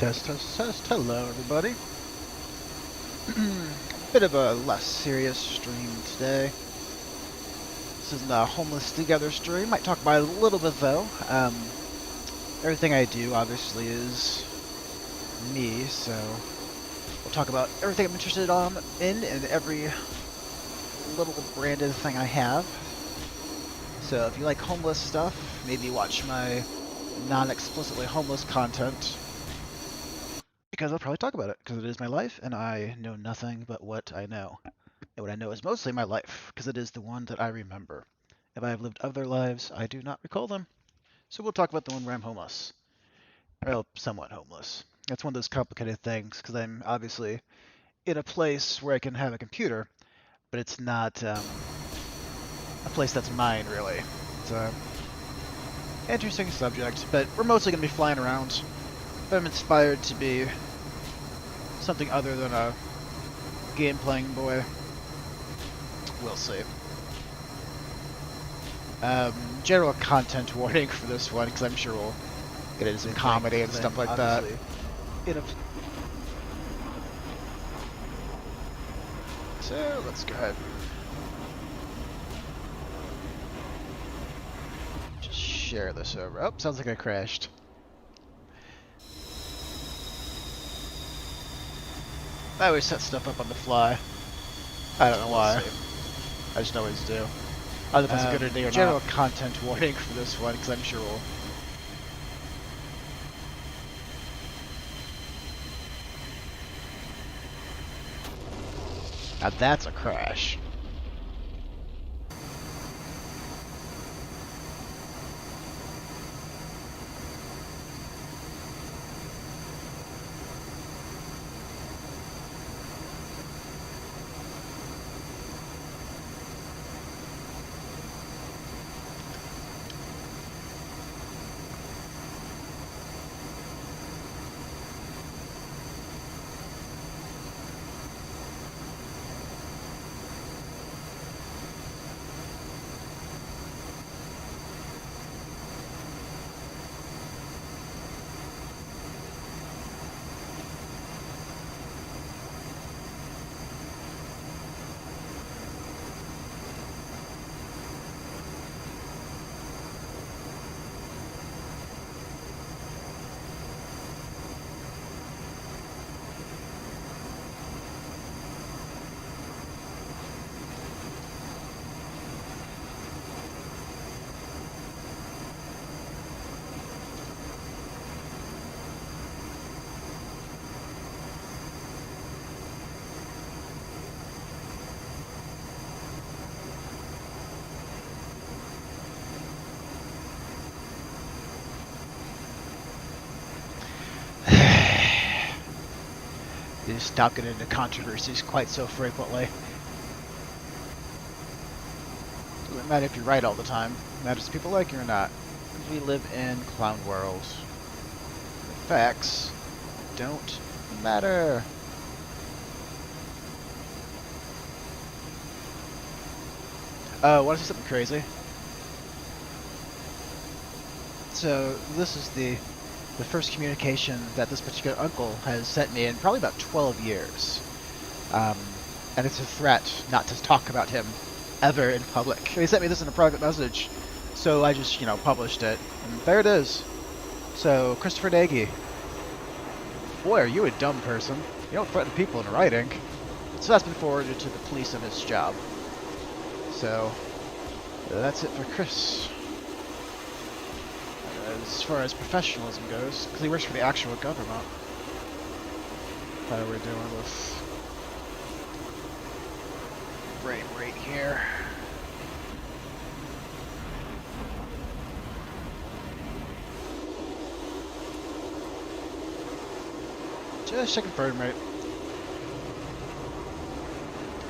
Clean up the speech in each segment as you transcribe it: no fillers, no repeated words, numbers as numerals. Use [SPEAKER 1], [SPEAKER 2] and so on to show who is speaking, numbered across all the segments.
[SPEAKER 1] Test, test, test. Hello, everybody. Bit of a less serious stream today. This isn't a homeless together stream. Might talk about it a little bit though. Everything I do obviously is me, so we'll talk about everything I'm interested in and every little branded thing I have. So if you like homeless stuff, maybe watch my non-explicitly homeless content, because I'll probably talk about it, because it is my life, and I know nothing but what I know. And what I know is mostly my life, because it is the one that I remember. If I have lived other lives, I do not recall them. So we'll talk about the one where I'm homeless. Well, somewhat homeless. That's one of those complicated things, because I'm obviously in a place where I can have a computer, but it's not a place that's mine, really. It's an interesting subject, but we're mostly going to be flying around. If I'm inspired to be something other than a game-playing boy, we'll see. General content warning for this one, because I'm sure we'll get into some comedy and stuff like that. So, let's go ahead. Just share this over. Oh, sounds like I crashed. I always set stuff up on the fly. I don't know why. I just always do. I don't know if it's a good idea or not. General content warning for this one, because I'm sure we'll... Now that's a crash. They just stop getting into controversies quite so frequently. Doesn't matter if you're right all the time. It matters if people like you or not. We live in clown world. The facts don't matter. Want to see something crazy? So this is the first communication that this particular uncle has sent me in probably about 12 years. And it's a threat not to talk about him ever in public. He sent me this in a private message, so I just, published it. And there it is. So, Christopher Nagy. Boy, are you a dumb person. You don't threaten people in writing. So that's been forwarded to the police on his job. So, that's it for Chris. As far as professionalism goes, because he works for the actual government. How are we doing with frame rate here? Just checking frame rate.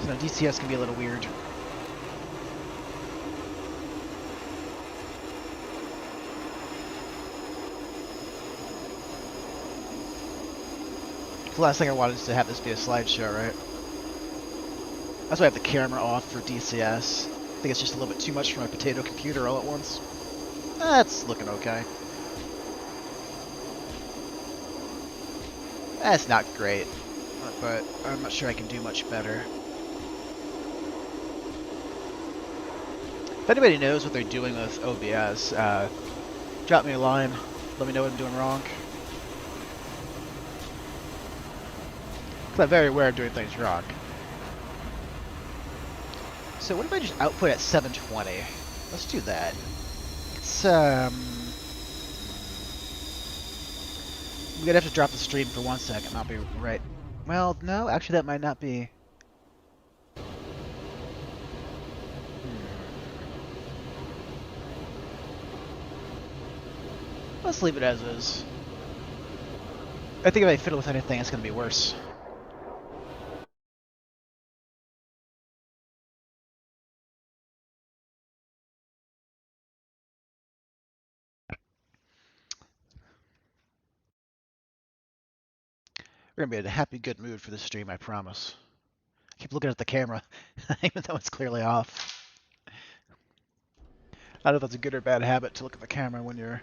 [SPEAKER 1] So now DCS can be a little weird. The last thing I wanted is to have this be a slideshow, right? That's why I have the camera off for DCS. I think it's just a little bit too much for my potato computer all at once. That's looking okay. That's not great, but I'm not sure I can do much better. If anybody knows what they're doing with OBS, drop me a line. Let me know what I'm doing wrong. Because I'm very aware of doing things wrong. So what if I just output at 720? Let's do that. It's, I'm gonna have to drop the stream for 1 second. I'll be right. Well, no, actually that might not be. Let's leave it as is. I think if I fiddle with anything, it's gonna be worse. We're gonna be in a happy, good mood for this stream, I promise. I keep looking at the camera, even though it's clearly off. I don't know if that's a good or bad habit to look at the camera when you're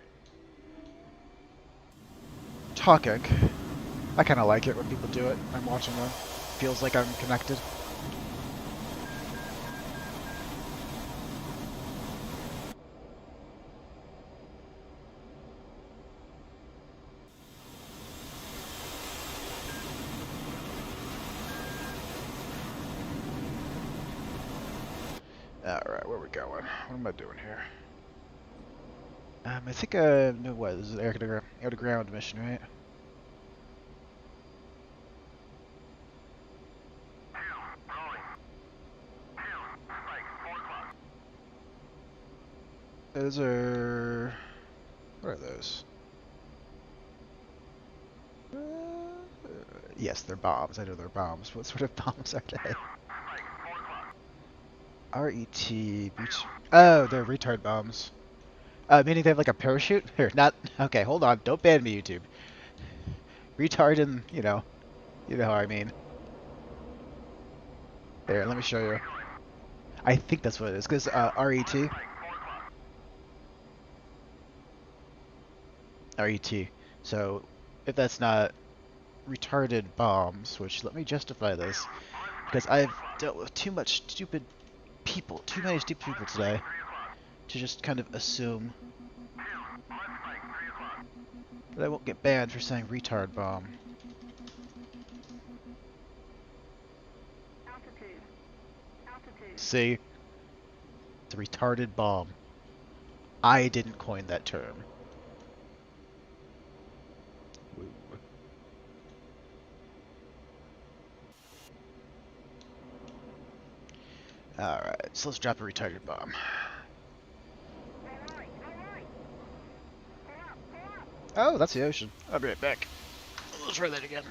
[SPEAKER 1] talking. I kind of like it when people do it. I'm watching them. Feels like I'm connected. Alright, where are we going? What am I doing here? I think I know what. This is an air to ground mission, right? Those are... What are those? Yes, they're bombs. I know they're bombs. What sort of bombs are they? R-E-T... Oh, they're retard bombs. Meaning they have like a parachute? Here, not... Okay, hold on. Don't ban me, YouTube. Retard and, you know how I mean. There, let me show you. I think that's what it is, because R-E-T. R-E-T. So, if that's not retarded bombs, which, let me justify this, because I've dealt with too many stupid people today, to just kind of assume that I won't get banned for saying retard bomb. See? It's a retarded bomb. I didn't coin that term. Woo. Alright, so let's drop a retarded bomb. Oh, that's the ocean. I'll be right back. Let's try that again.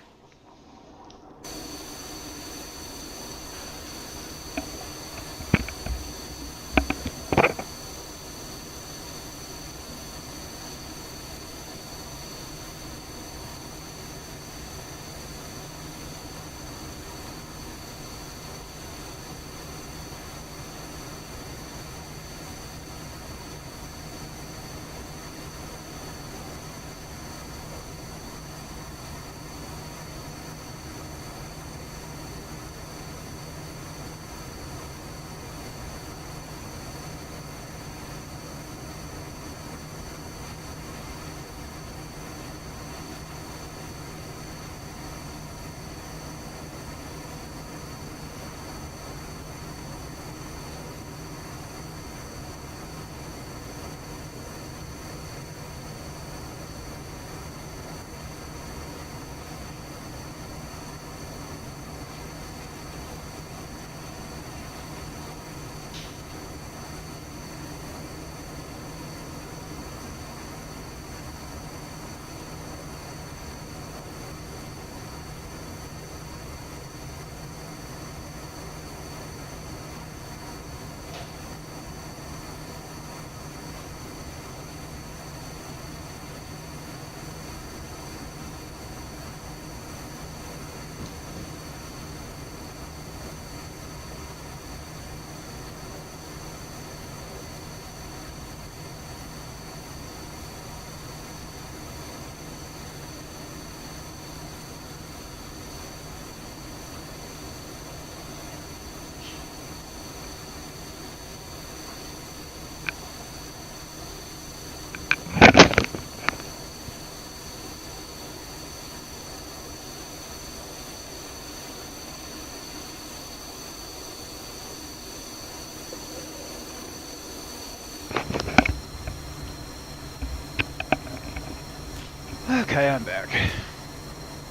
[SPEAKER 1] Okay, I'm back.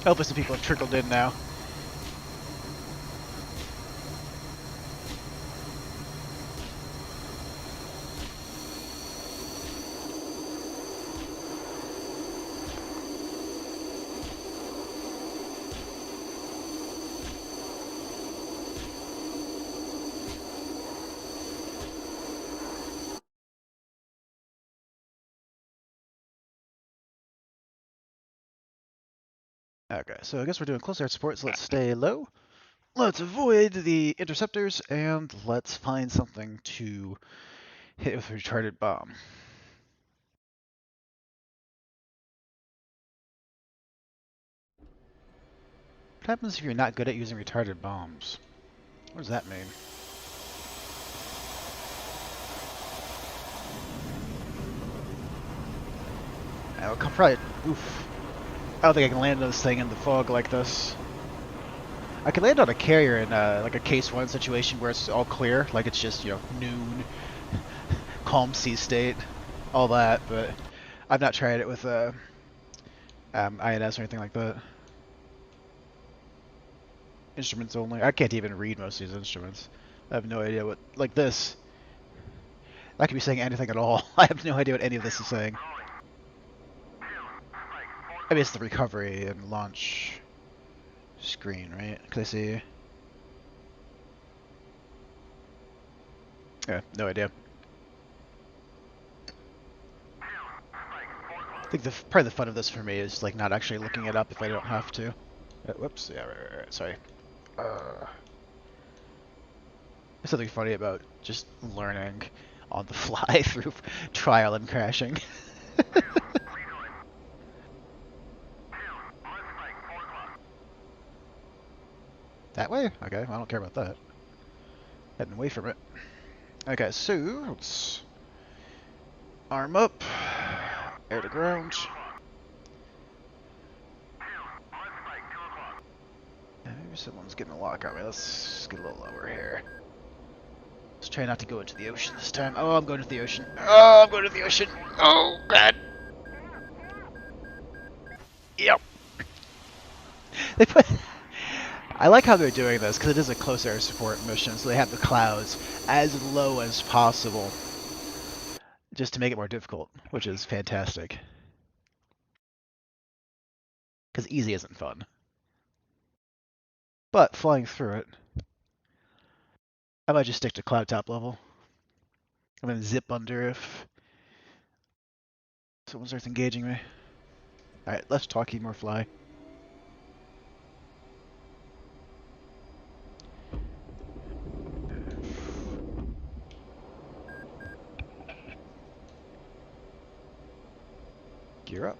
[SPEAKER 1] Hopefully some people have trickled in now. Okay, so I guess we're doing close air support, so let's stay low. Let's avoid the interceptors, and let's find something to hit with a retarded bomb. What happens if you're not good at using retarded bombs? What does that mean? I'll probably... Oof. I don't think I can land on this thing in the fog like this. I could land on a carrier in like a case 1 situation where it's all clear, like it's just, you know, noon, calm sea state, all that, but I've not tried it with INS or anything like that. Instruments only. I can't even read most of these instruments. I have no idea what, like this. I could be saying anything at all. I have no idea what any of this is saying. I mean, it's the recovery and launch screen, right? Can I see? Yeah, no idea. I think part of the fun of this for me is like not actually looking it up if I don't have to. Whoops, yeah, right, sorry. There's something funny about just learning on the fly through trial and crashing. That way? Okay, well, I don't care about that. Heading away from it. Okay, so let's arm up, air to ground. Maybe someone's getting a lock on me. Let's get a little lower here. Let's try not to go into the ocean this time. Oh, I'm going to the ocean. Oh, I'm going to the ocean. Oh, God. Yep. They put... I like how they're doing this, because it is a close air support mission, so they have the clouds as low as possible, just to make it more difficult, which is fantastic. Because easy isn't fun. But flying through it, I might just stick to cloud top level. I'm going to zip under if someone starts engaging me. Alright, less talky, more fly. Gear up.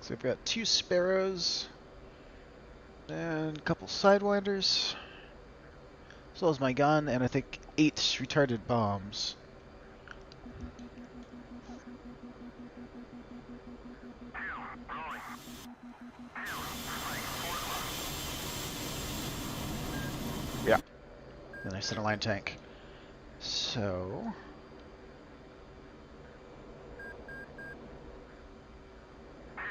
[SPEAKER 1] So we've got 2 sparrows and a couple sidewinders, as well as my gun, and I think 8 retarded bombs. Yeah. Then I set a line tank. So...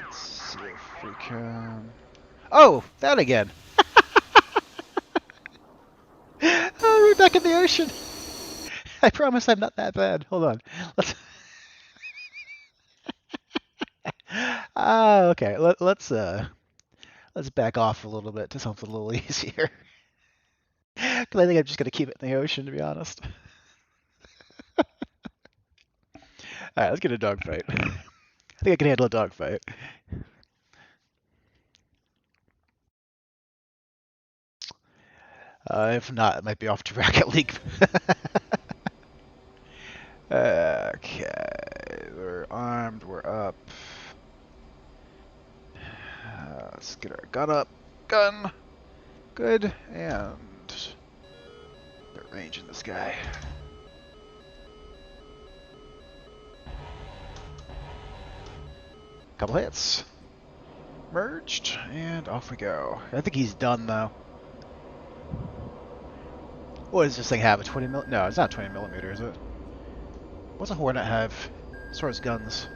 [SPEAKER 1] let's see if we can... Oh! That again! Oh, we're back in the ocean! I promise I'm not that bad. Hold on. Let's... okay. Let's back off a little bit to something a little easier. Because I think I'm just going to keep it in the ocean, to be honest. Alright, let's get a dogfight. I think I can handle a dogfight. If not, it might be off to Rocket League. Okay, we're armed, we're up. Let's get our gun up. Gun! Good, and... the range in this guy. Couple hits. Merged, and off we go. I think he's done, though. What does this thing have? A 20 mil? No, it's not 20 millimeter, is it? What's a Hornet have as far as guns?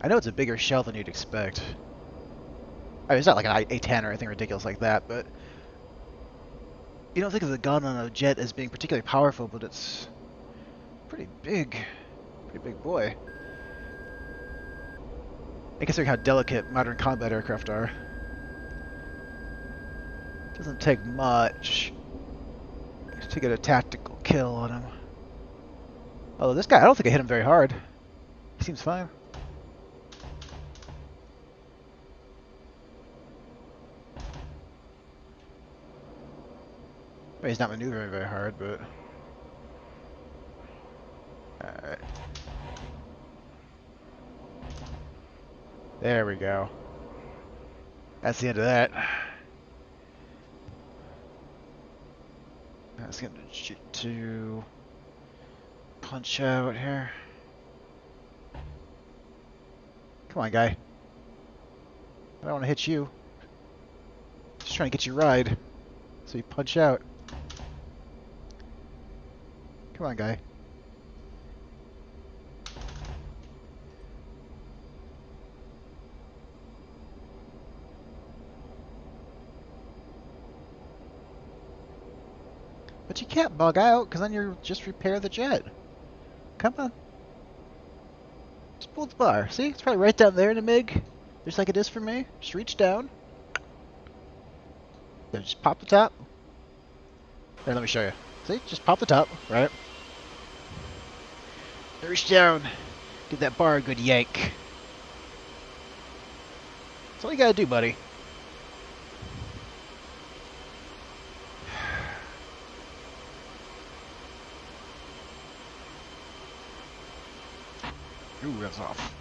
[SPEAKER 1] I know it's a bigger shell than you'd expect. I mean, it's not like an A10 or anything ridiculous like that, but you don't think of the gun on a jet as being particularly powerful, but it's pretty big. Pretty big boy. And considering how delicate modern combat aircraft are. Doesn't take much to get a tactical kill on him. Although this guy, I don't think I hit him very hard. He seems fine. Well, he's not maneuvering very hard, but... Alright. There we go. That's the end of that. That's gonna shoot to punch out here. Come on, guy. I don't want to hit you. Just trying to get you ride, so you punch out. Come on, guy. But you can't bug out, because then you'll just repair the jet. Come on. Just pull the bar. See? It's probably right down there in the MiG. Just like it is for me. Just reach down. Then just pop the top. Here, let me show you. See? Just pop the top, right? Then reach down. Give that bar a good yank. That's all you gotta do, buddy. Ooh, that's off.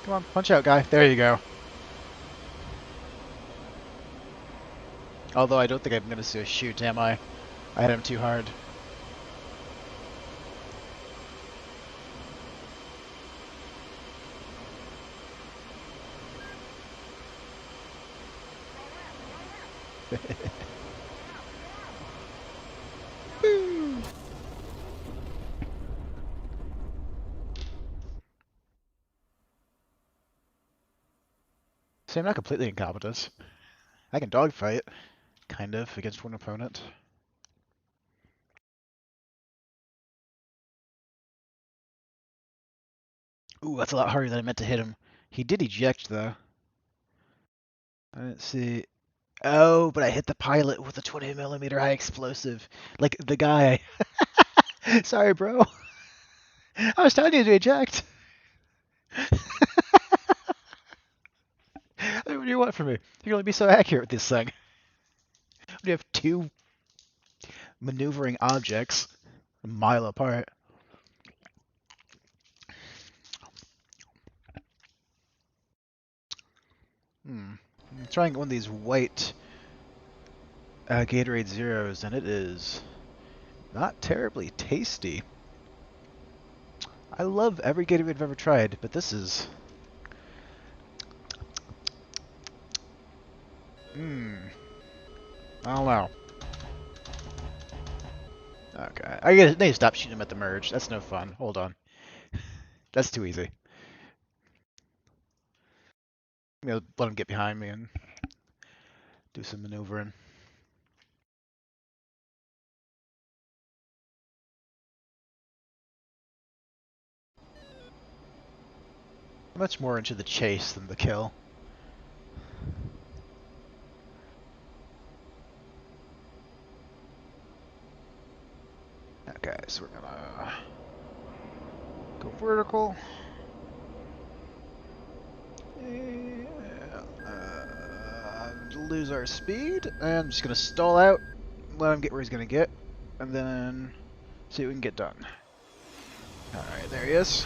[SPEAKER 1] Come on, punch out, guy. There you go. Although I don't think I'm going to see a shoot, am I? I hit him too hard. See, I'm not completely incompetent. I can dogfight, kind of, against one opponent. Ooh, that's a lot harder than I meant to hit him. He did eject, though. I didn't see... Oh, but I hit the pilot with a 20 millimeter high explosive. Like, the guy. Sorry, bro. I was telling you to eject. I mean, what do you want from me? You can only be so accurate with this thing. You have two maneuvering objects a mile apart. I'm trying one of these white Gatorade Zeros, and it is not terribly tasty. I love every Gatorade I've ever tried, but this is... I don't know. Okay, I need to stop shooting him at the merge. That's no fun. Hold on. That's too easy. I'm gonna let him get behind me and do some maneuvering. Much more into the chase than the kill. Okay, so we're gonna go vertical. And, lose our speed. And I'm just gonna stall out, let him get where he's gonna get, and then see what we can get done. Alright, there he is.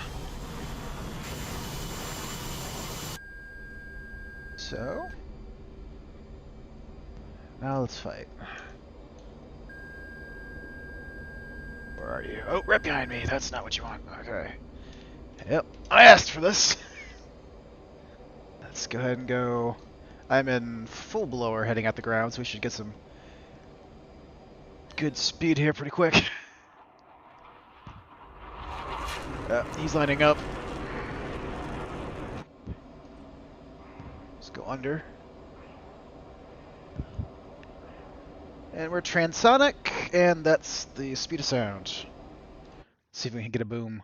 [SPEAKER 1] So, now let's fight. Where are you? Oh, right behind me. That's not what you want. Okay. Yep, I asked for this. Let's go ahead and go. I'm in full blower heading at the ground, so we should get some good speed here pretty quick. He's lining up. Let's go under. And we're transonic, and that's the speed of sound. Let's see if we can get a boom.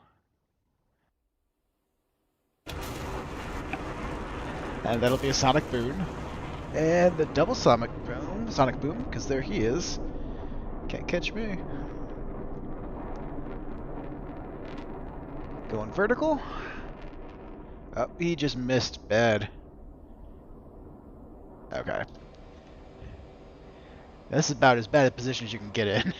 [SPEAKER 1] And that'll be a sonic boom. And the double sonic boom, because there he is. Can't catch me. Going vertical. Oh, he just missed bad. Okay. This is about as bad a position as you can get in.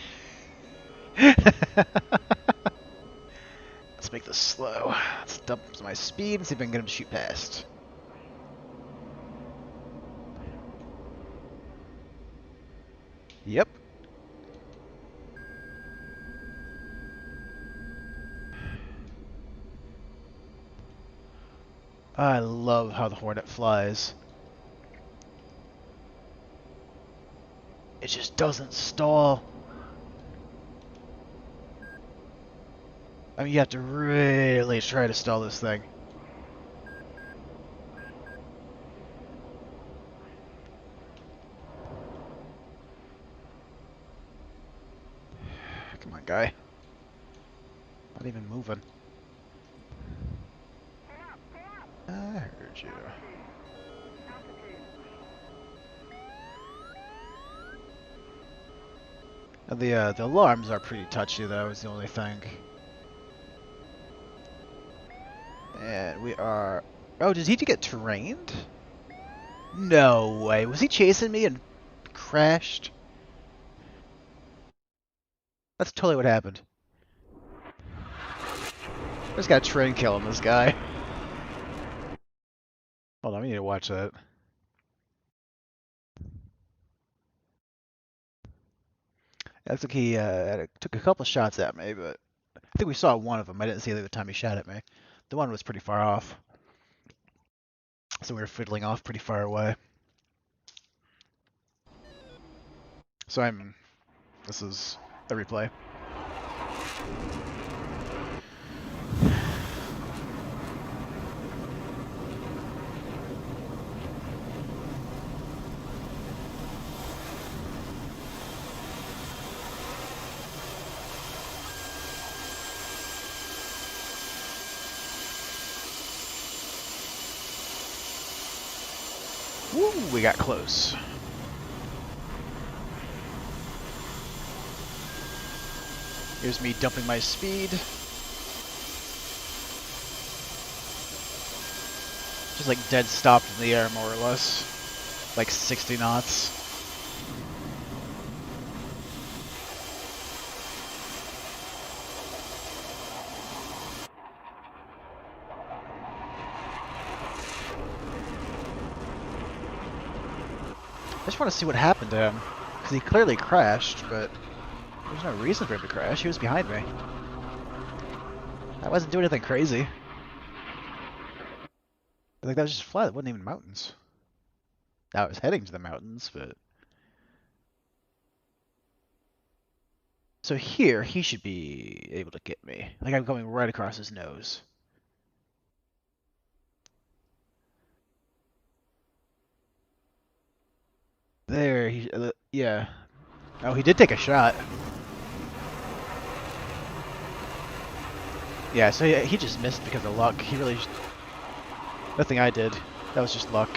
[SPEAKER 1] Let's make this slow. Let's dump my speed and see if I can get him to shoot past. Yep. I love how the Hornet flies. It just doesn't stall. I mean, you have to really try to stall this thing. Come on, guy. Not even moving. I heard you. The alarms are pretty touchy, though, is the only thing. And we are... Oh, did he get terrained? No way. Was he chasing me and crashed? That's totally what happened. I just got a train kill on this guy. Hold on, we need to watch that. Looks like he took a couple shots at me, but I think we saw one of them. I didn't see the other time he shot at me. The one was pretty far off. So we were fiddling off pretty far away. So this is a replay. Woo, we got close. Here's me dumping my speed. Just like dead stopped in the air, more or less. Like 60 knots. I just want to see what happened to him. Because he clearly crashed, but there's no reason for him to crash. He was behind me. I wasn't doing anything crazy. Like, that was just flat. It wasn't even mountains. Now I was heading to the mountains, but... So here, he should be able to get me. Like, I'm going right across his nose. There, yeah. Oh, he did take a shot. Yeah, so he just missed because of luck. He really... Nothing I did. That was just luck.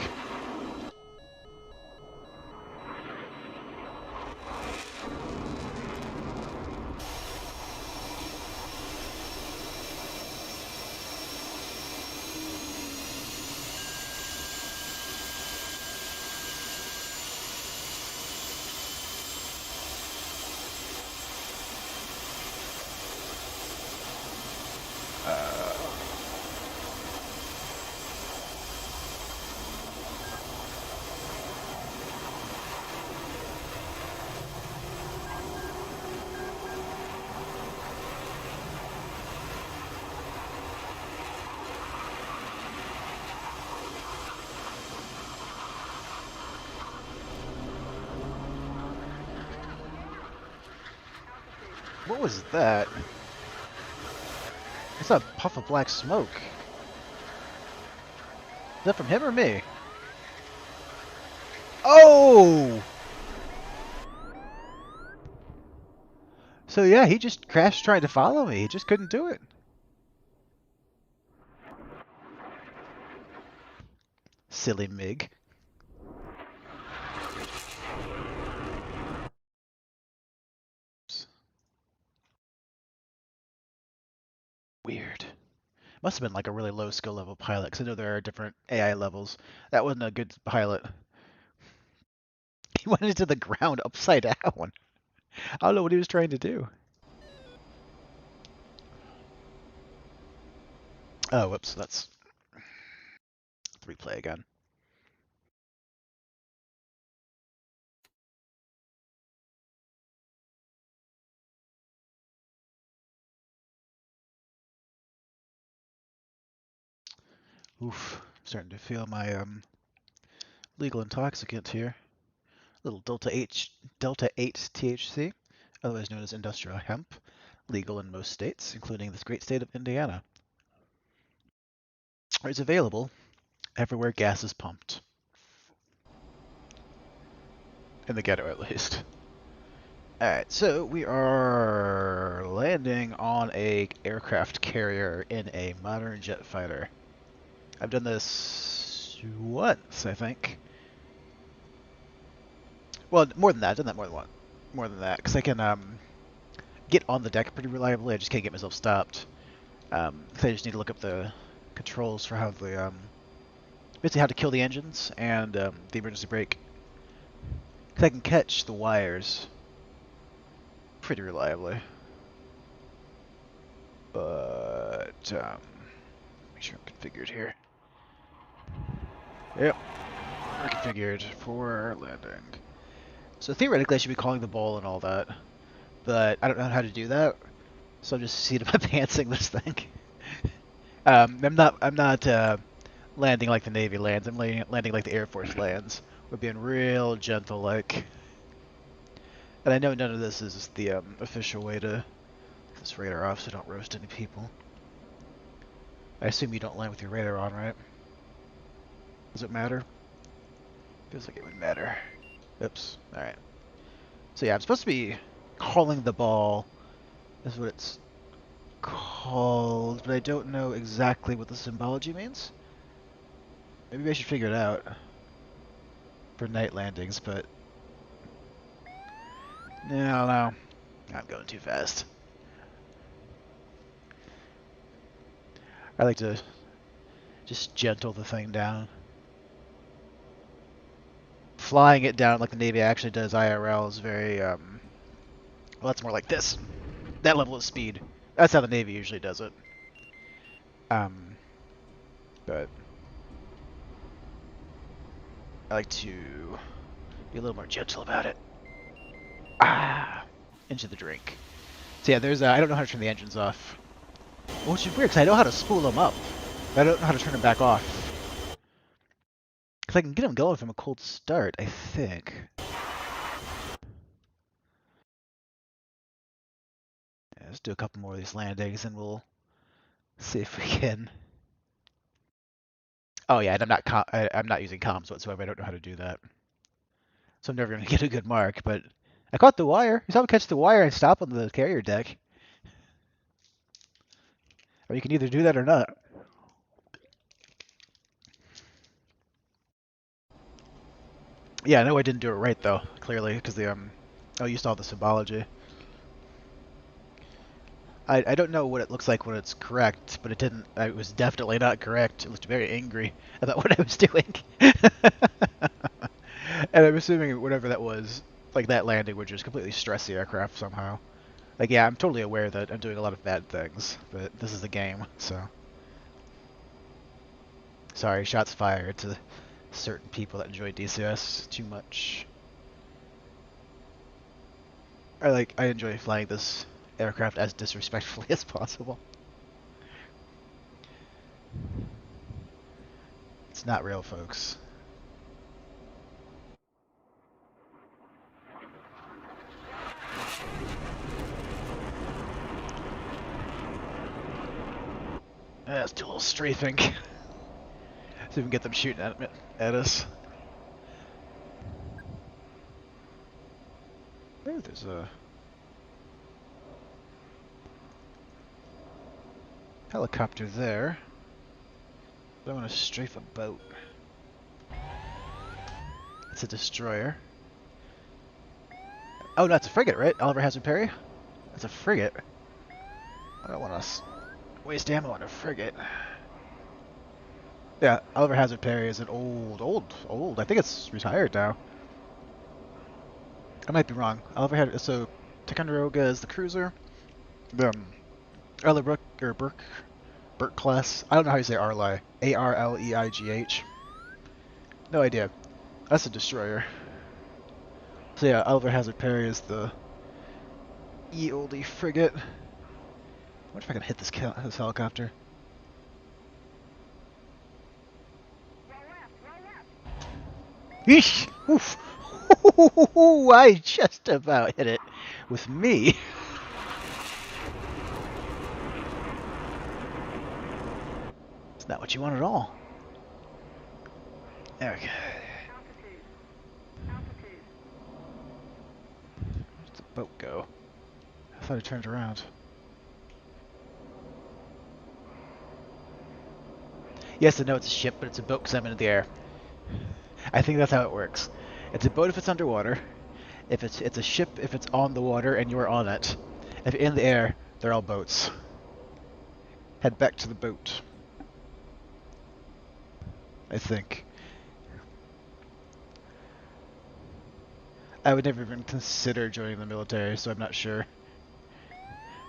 [SPEAKER 1] What was that? It's a puff of black smoke. Is that from him or me? Oh! So yeah, he just crashed trying to follow me. He just couldn't do it. Silly Mig. Weird. Must have been like a really low skill level pilot, because I know there are different AI levels. That wasn't a good pilot. He went into the ground upside down. I don't know what he was trying to do. Oh, whoops, that's replay again. Oof, starting to feel my legal intoxicant here. Little Delta 8 THC, otherwise known as industrial hemp, legal in most states, including this great state of Indiana. It's available everywhere gas is pumped. In the ghetto, at least. Alright, so we are landing on a aircraft carrier in a modern jet fighter. I've done this once, I think. Well, more than that. I've done that more than one. More than that, because I can get on the deck pretty reliably. I just can't get myself stopped. I just need to look up the controls for how the basically how to kill the engines and the emergency brake. Because I can catch the wires pretty reliably. But make sure I'm configured here. Yep, we're configured for landing. So theoretically, I should be calling the ball and all that, but I don't know how to do that. So I'm just seating my pantsing this thing. I'm not landing like the Navy lands. I'm landing like the Air Force lands. We're being real gentle, like. And I know none of this is the official way to get this radar off, so don't roast any people. I assume you don't land with your radar on, right? Does it matter? Feels like it would matter. Oops. All right. So yeah, I'm supposed to be calling the ball. Is what it's called, but I don't know exactly what the symbology means. Maybe I should figure it out for night landings, but no, I'm going too fast. I like to just gentle the thing down. Flying it down like the Navy actually does IRL is very, well, that's more like this. That level of speed. That's how the Navy usually does it. But I like to be a little more gentle about it. Ah, into the drink. So yeah, there's, I don't know how to turn the engines off. Which is weird, because I know how to spool them up. But I don't know how to turn them back off. Because I can get them going from a cold start, I think. Yeah, let's do a couple more of these landings, and we'll see if we can. Oh yeah, and I'm not using comms whatsoever. I don't know how to do that, so I'm never gonna get a good mark. But I caught the wire. You saw me catch the wire and stop on the carrier deck. Or you can either do that or not. Yeah, I know I didn't do it right though. Clearly, because the oh, you saw the symbology. I don't know what it looks like when it's correct, but it didn't. It was definitely not correct. It looked very angry about what I was doing. And I'm assuming whatever that was, like that landing would just completely stress the aircraft somehow. Like, yeah, I'm totally aware that I'm doing a lot of bad things, but this is a game, so. Sorry, shots fired to certain people that enjoy DCS too much. I enjoy flying this aircraft as disrespectfully as possible. It's not real, folks. Let's do a little strafing. See if we can get them shooting at us. Oh, there's a helicopter there. But I want to strafe a boat. It's a destroyer. Oh, no, it's a frigate, right? Oliver Hazard Perry? That's a frigate. I don't want to waste ammo on a frigate. Yeah, Oliver Hazard Perry is an old. I think it's retired now. I might be wrong. Oliver had so Ticonderoga is the cruiser. The Arleigh Burke class. I don't know how you say Arleigh. Arleigh. No idea. That's a destroyer. So yeah, Oliver Hazard Perry is the oldie frigate. I wonder if I can hit this helicopter. Eesh! Oof! I just about hit it with me. It's not what you want at all. Okay. Where'd the boat go? I thought it turned around. Yes, I know it's a ship, but it's a boat because I'm in the air. I think that's how it works. It's a boat if it's underwater. If it's a ship if it's on the water and you're on it. If you're in the air, they're all boats. Head back to the boat. I think. I would never even consider joining the military, so I'm not sure.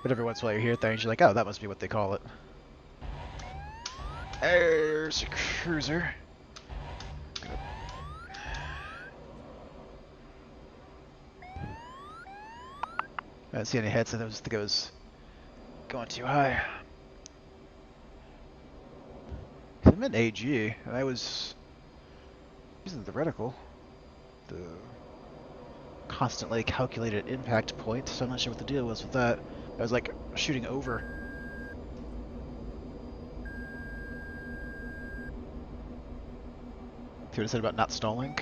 [SPEAKER 1] But every once in a while you hear things, you're like, oh, that must be what they call it. There's a cruiser. I don't see any heads, and I think it was going too high. I'm in AG, and I was using the reticle. The constantly calculated impact point, so I'm not sure what the deal was with that. I was like shooting over. See what I said about not stalling?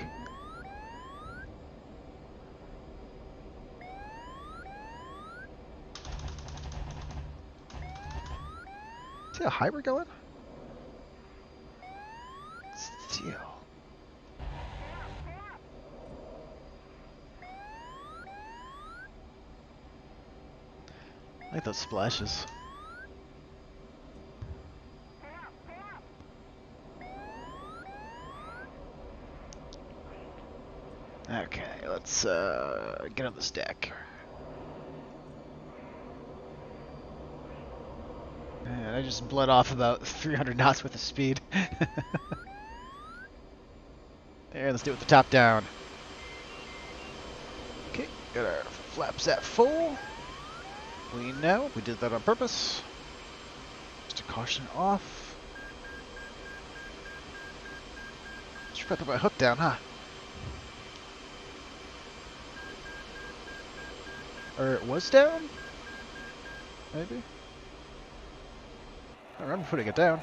[SPEAKER 1] See how high we're going? Still. I like those splashes. Okay, let's get on this deck. And I just bled off about 300 knots worth of speed. There, let's do it with the top down. Okay, got our flaps at full. We know we did that on purpose. Just a caution off. Should probably put my hook down, huh? Or it was down? Maybe? I don't remember putting it down,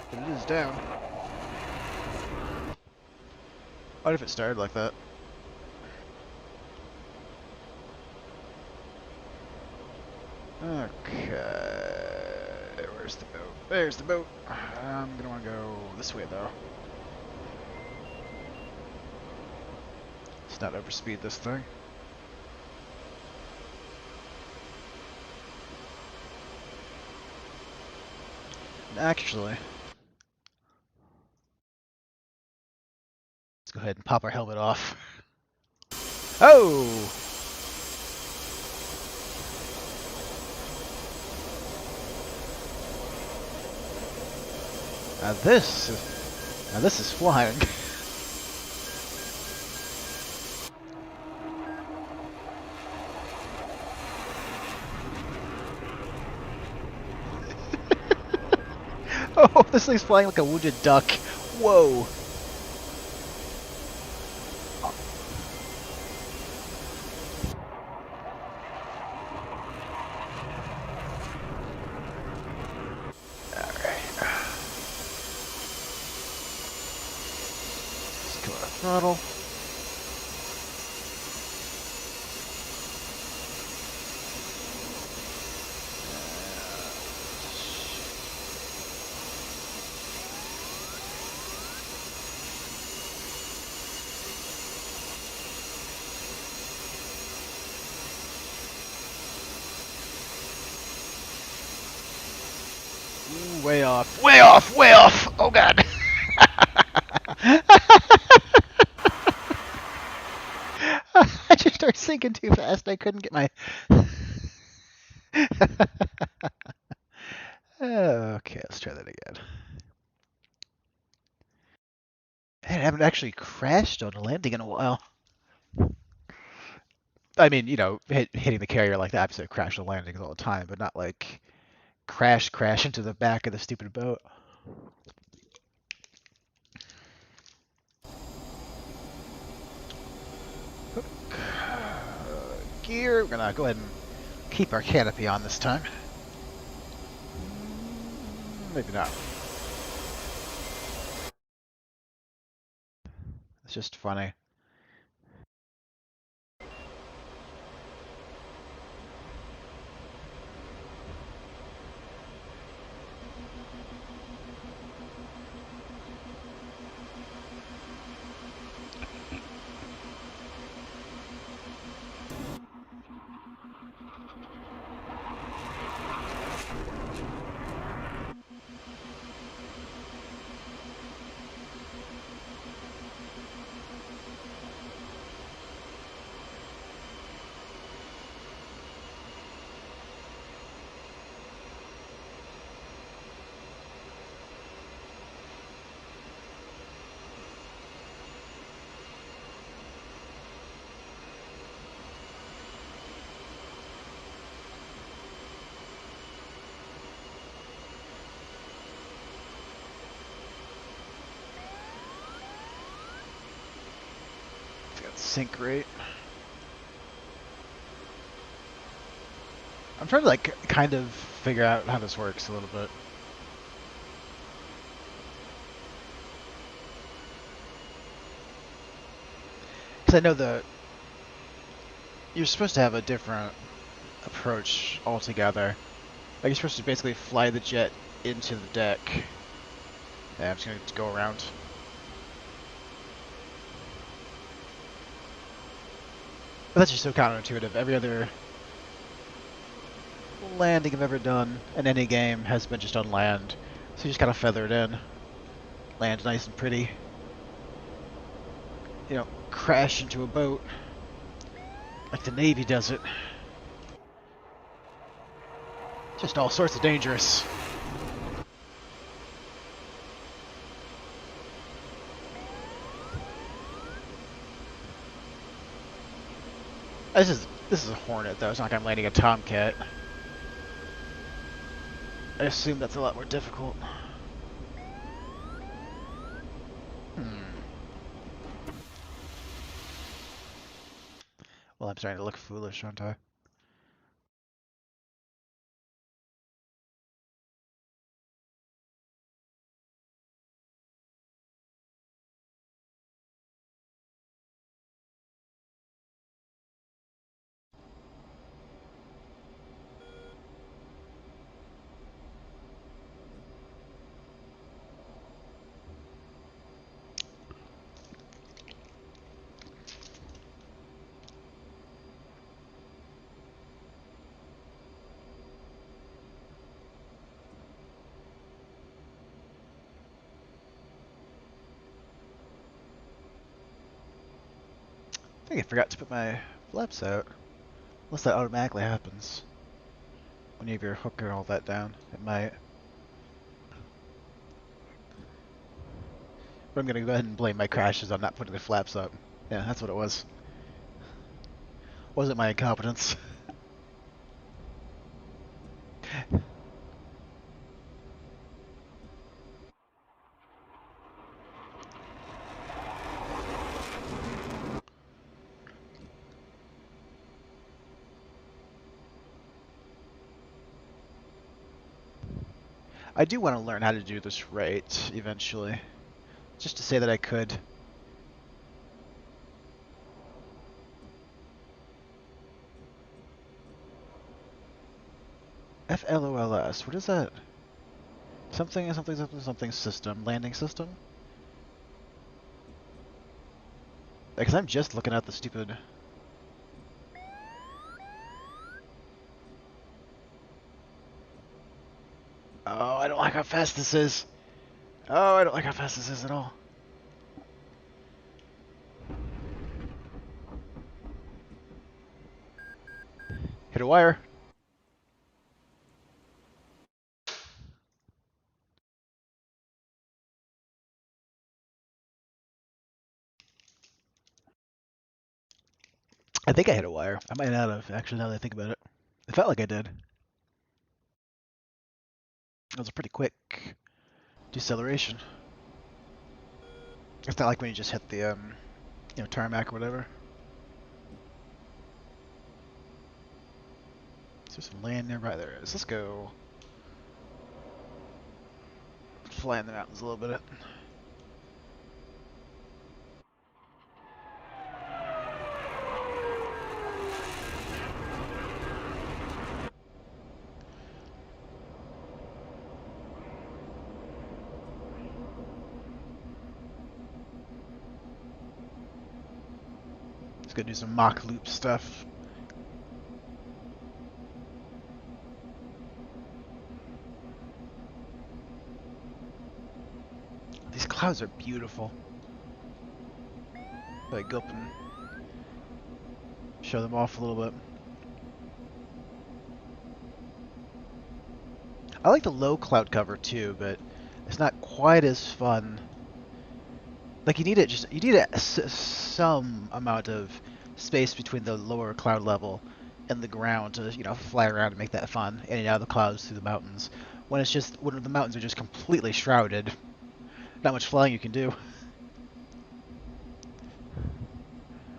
[SPEAKER 1] but it is down. What if it started like that? Okay, where's the boat? There's the boat. I'm gonna want to go this way though. Let's not overspeed this thing. Actually, let's go ahead and pop our helmet off. Oh! Now this is flying. Oh, this thing's flying like a wounded duck. Whoa. Alright. throttle. Ooh, way off. Way off! Way off! Oh god! I just started sinking too fast. I couldn't get my. Okay, let's try that again. Man, I haven't actually crashed on a landing in a while. I mean, hitting the carrier like that, I crash on landings all the time, but not like crash into the back of the stupid boat. Gear. We're gonna go ahead and keep our canopy on this time. Maybe not. It's just funny. Got sync rate. I'm trying to like kind of figure out how this works a little bit. Because I know you're supposed to have a different approach altogether. Like you're supposed to basically fly the jet into the deck. Yeah, I'm just gonna go around. But that's just so counterintuitive. Every other landing I've ever done in any game has been just on land. So you just kind of feather it in. Land nice and pretty. Crash into a boat. Like the Navy does it. Just all sorts of dangerous. This is a Hornet though. It's not like I'm landing a Tomcat. I assume that's a lot more difficult. Well, I'm starting to look foolish, aren't I? I think I forgot to put my flaps out. Unless that automatically happens when you have your hook and all that down. It might. But I'm gonna go ahead and blame my crashes on not putting the flaps up. Yeah, that's what it was. Wasn't my incompetence. I do want to learn how to do this right eventually. Just to say that I could. FLOLS. What is that? Something, something, something, something system. Landing system? Because I'm just looking at the stupid... Oh, I don't like how fast this is. Oh, I don't like how fast this is at all. Hit a wire. I think I hit a wire. I might not have, actually, now that I think about it. It felt like I did. That was a pretty quick deceleration. It's not like when you just hit the, tarmac or whatever. Is there some land nearby? There is. Let's go. Fly in the mountains a little bit. Let's go do some mock loop stuff. These clouds are beautiful. Like, go up and show them off a little bit. I like the low cloud cover too, but it's not quite as fun. Like you need some amount of space between the lower cloud level and the ground to fly around and make that fun, in and out of the clouds through the mountains. When the mountains are just completely shrouded, not much flying you can do.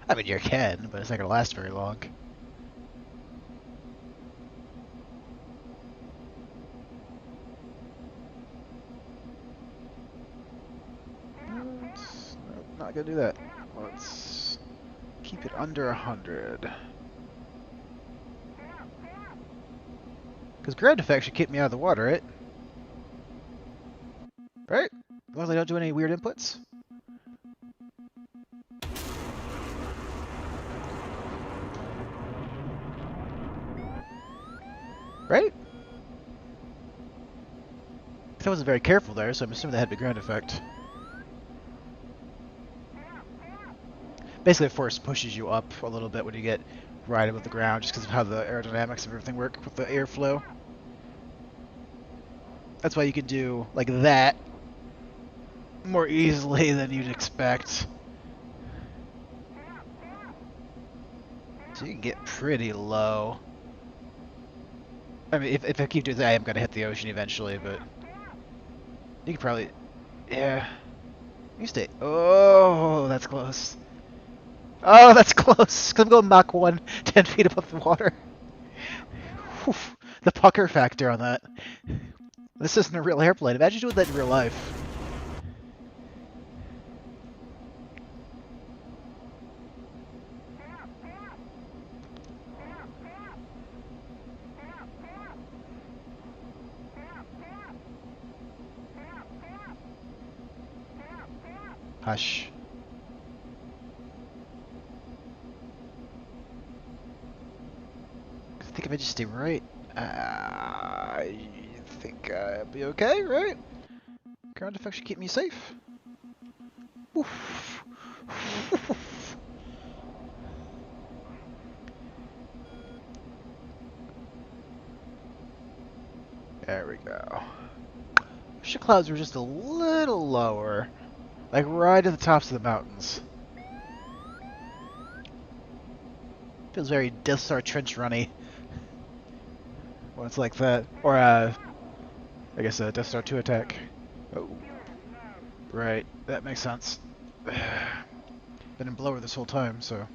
[SPEAKER 1] I mean, you can, but it's not gonna last very long. Nope, not gonna do that. Let's keep it under 100. Because ground effect should keep me out of the water, right? Right? As long as I don't do any weird inputs. Right? I wasn't very careful there, so I'm assuming that had to be ground effect. Basically, force pushes you up a little bit when you get right above the ground, just because of how the aerodynamics of everything work with the airflow. That's why you can do like that more easily than you'd expect. So you can get pretty low. I mean, if I keep doing that, I am going to hit the ocean eventually, but you could probably... Yeah. You stay... Oh, that's close. Oh, that's close, because I'm going Mach 1, 10 feet above the water. Whew, the pucker factor on that. This isn't a real airplane. Imagine doing that in real life. Hush. I think if I just stay right, I think I'll be okay, right? Ground effect should keep me safe. Oof. There we go. Wish the clouds were just a little lower. Like right at the tops of the mountains. Feels very Death Star Trench runny when it's like that. Or, I guess a Death Star 2 attack. Oh. Right, that makes sense. Been in blower this whole time, so...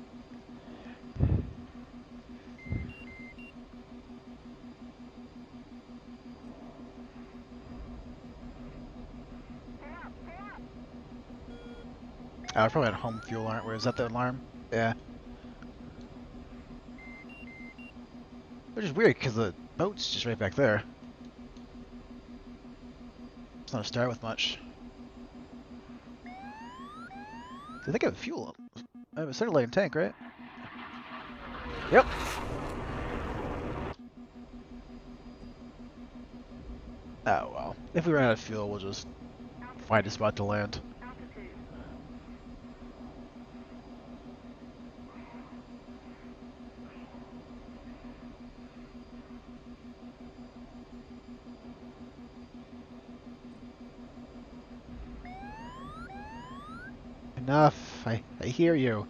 [SPEAKER 1] Oh, we're probably at home fuel, aren't we? Is that the alarm? Yeah. Which is weird, because boat's just right back there. It's not a start with much. I think I have fuel. I have a circulating tank, right? Yep. Oh well. If we run out of fuel, we'll just find a spot to land. Enough. I hear you.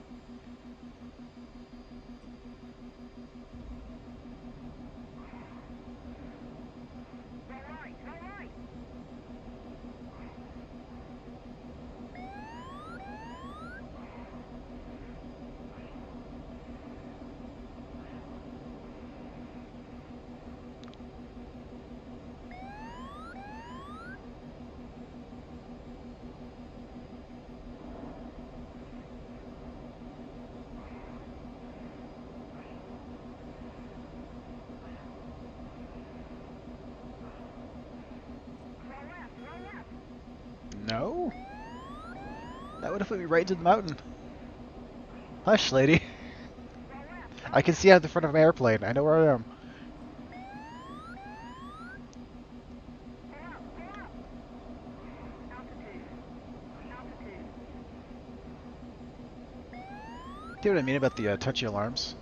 [SPEAKER 1] No? That would have put me right into the mountain. Hush, lady. I can see out the front of an airplane. I know where I am. Do you know what I mean about the touchy alarms?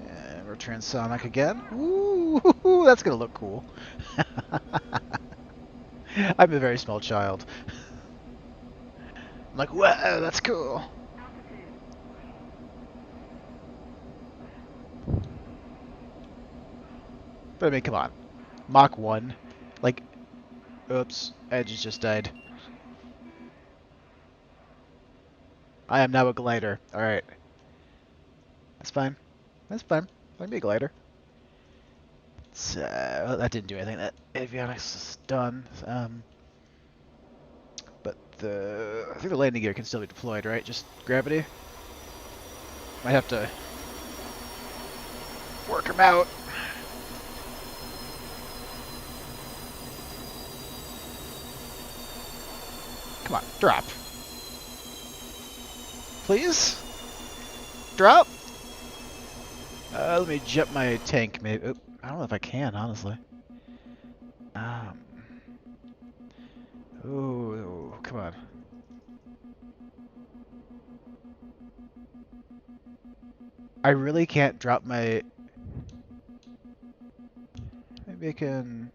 [SPEAKER 1] And we're transonic again. Ooh, that's gonna look cool. I'm a very small child. I'm like, whoa, that's cool. But I mean, come on. Mach 1. Like, oops, Edge just died. I am now a glider. Alright. That's fine. That's fine. I can be a glider. So, that didn't do anything. That avionics is done. But I think the landing gear can still be deployed, right? Just gravity? Might have to work them out. Come on, drop. Please? Drop? Let me jump my tank, maybe. Oop, I don't know if I can, honestly. Um. Ooh, come on. I really can't drop my... Maybe I can...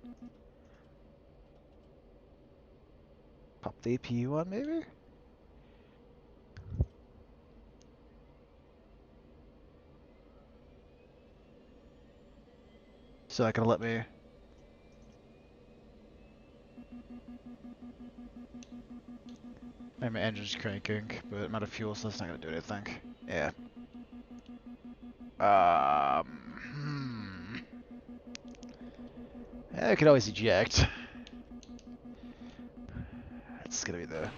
[SPEAKER 1] Pop the APU on, maybe? So that can let me... And my engine's cranking, but I'm out of fuel, so that's not gonna do anything. Yeah. Hmm. I could always eject. That's gonna be the...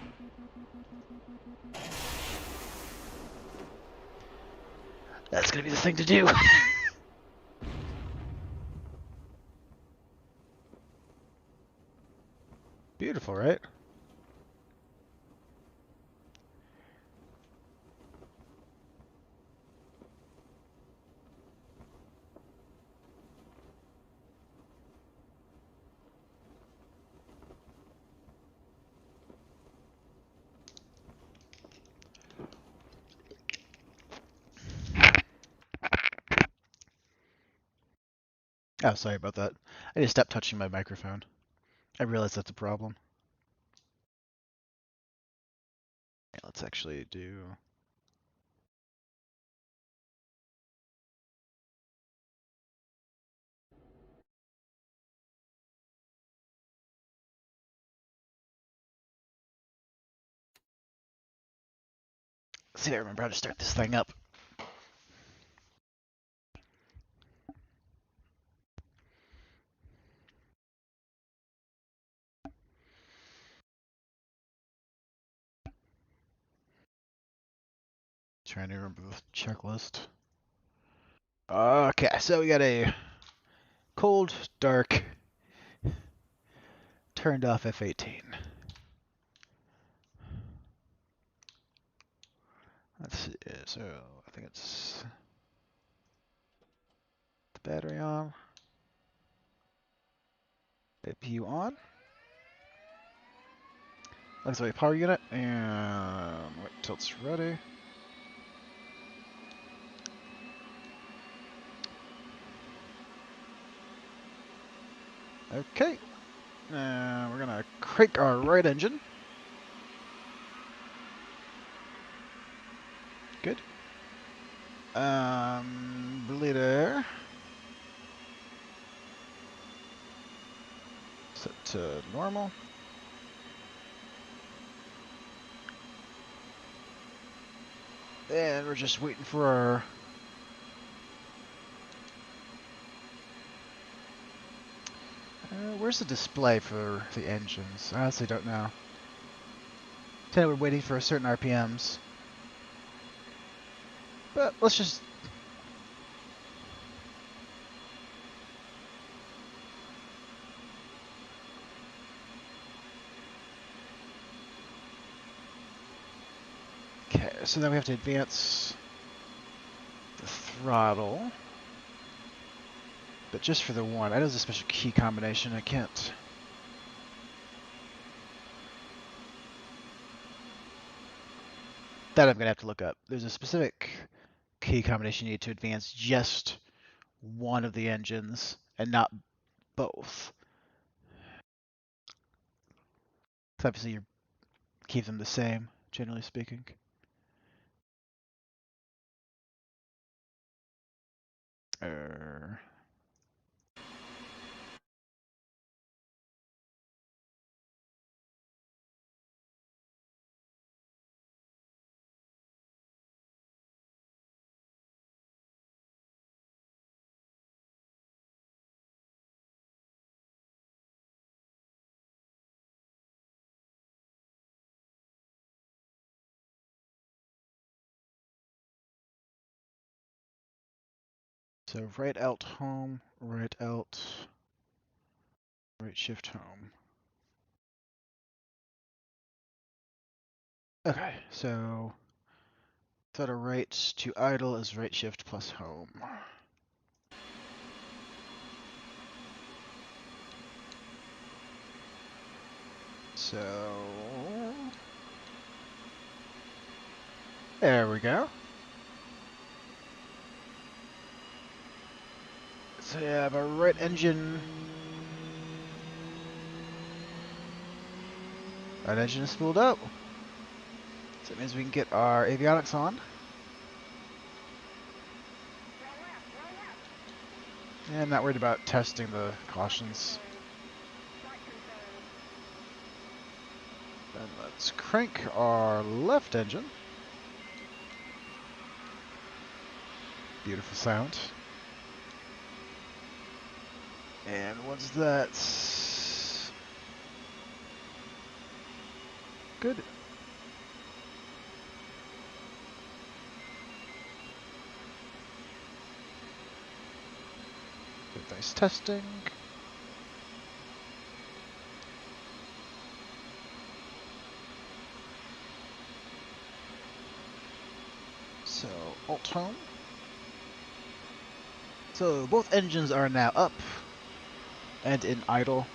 [SPEAKER 1] That's gonna be the thing to do. Beautiful, right? Oh, sorry about that. I need to stop touching my microphone. I realize that's a problem. Yeah, let's actually do... See if I remember how to start this thing up. Trying to remember the checklist. Okay, so we got a cold, dark, turned off F-18. Let's see, so I think it's the battery on, APU on, auxiliary power unit, and wait till it's ready. Okay, we're gonna crank our right engine. Good. Bleeder. Set to normal. And we're just waiting for our where's the display for the engines? I honestly don't know. Today we're waiting for certain RPMs. But let's just... Okay, so then we have to advance the throttle. But just for the one. I know there's a special key combination. I can't... That I'm going to have to look up. There's a specific key combination you need to advance just one of the engines and not both. So obviously you keep them the same, generally speaking. So right out home, right out, right shift home. Okay, so throttle right to idle is right shift plus home. So there we go. So yeah, I have our right engine. Right engine is spooled up. So it means we can get our avionics on. Yeah, I'm not worried about testing the cautions. Then let's crank our left engine. Beautiful sound. And once that's good. Good, nice testing. So, alt home. So both engines are now up and in idle.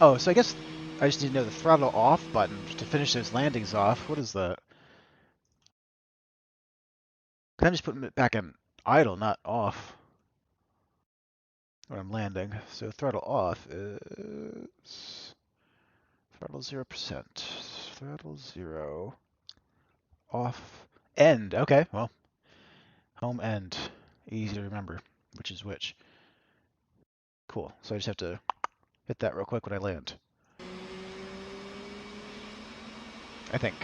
[SPEAKER 1] Oh, so I guess I just need to know the throttle off button to finish those landings off. What is that? I'm just putting it back in idle, not off when I'm landing. So throttle off is throttle 0%. Throttle 0. Off. End. Okay, well, home end. Easy to remember which is which. Cool. So I just have to hit that real quick when I land. I think.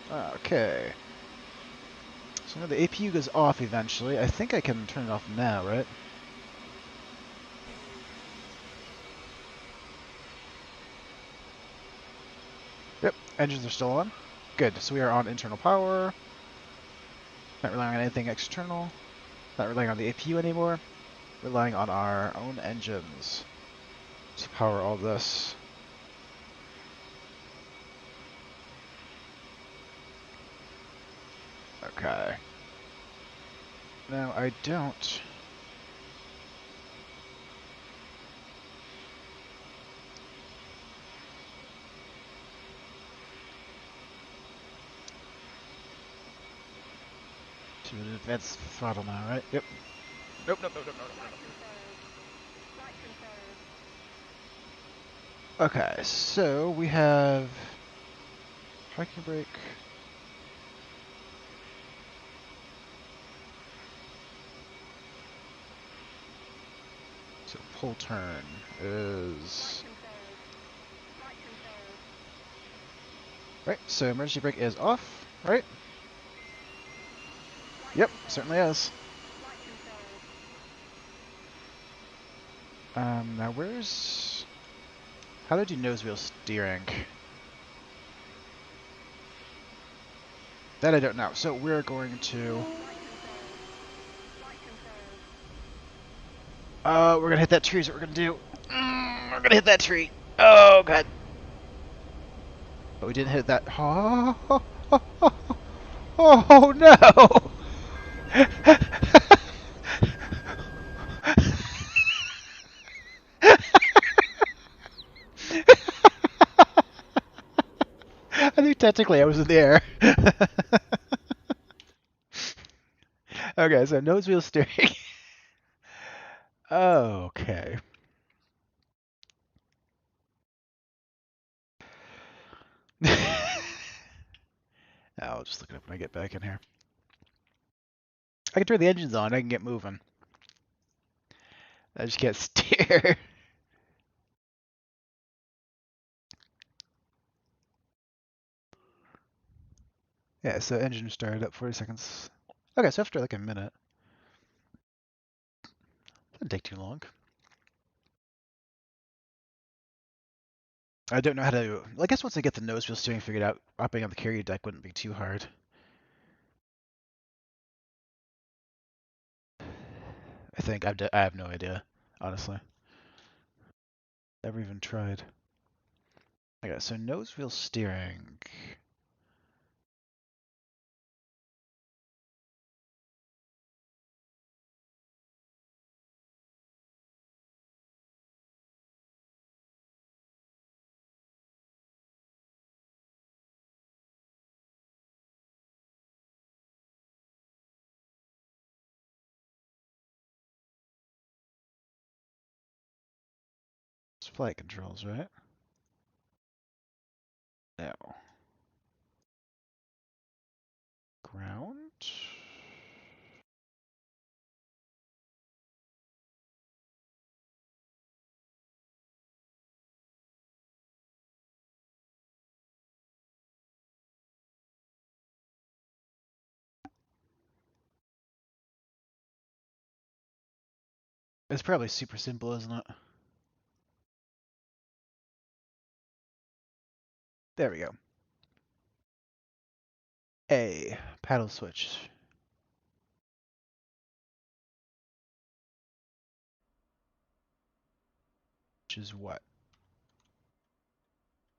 [SPEAKER 1] Okay. So now the APU goes off eventually. I think I can turn it off now, right? Yep, engines are still on. Good, so we are on internal power. Not relying on anything external. Not relying on the APU anymore. Relying on our own engines to power all this. Okay. Now I don't. To an advanced throttle now, right? Yep. Nope, nope, nope, nope, nope, nope, nope. Okay, so we have parking brake. So pull turn is right. So emergency brake is off, right? Yep, certainly is. Now where's... How do I do nose wheel steering? That I don't know. So we're going to... we're gonna hit that tree is what we're gonna do. We're gonna hit that tree. Oh, God. But we didn't hit that... Oh, no! I think technically I was in the air. Okay, so nose wheel steering. Okay. I'll just look it up when I get back in here. I can turn the engines on. I can get moving. I just can't steer. Yeah, so engine started up 40 seconds. Okay, so after like a minute. Doesn't take too long. I don't know how to... I guess once I get the nose wheel steering figured out, operating on the carrier deck wouldn't be too hard. I think. I have no idea, honestly. Never even tried. Okay, so nose wheel steering. It's flight controls, right? No. Ground? It's probably super simple, isn't it? There we go. A. Paddle switch. Which is what?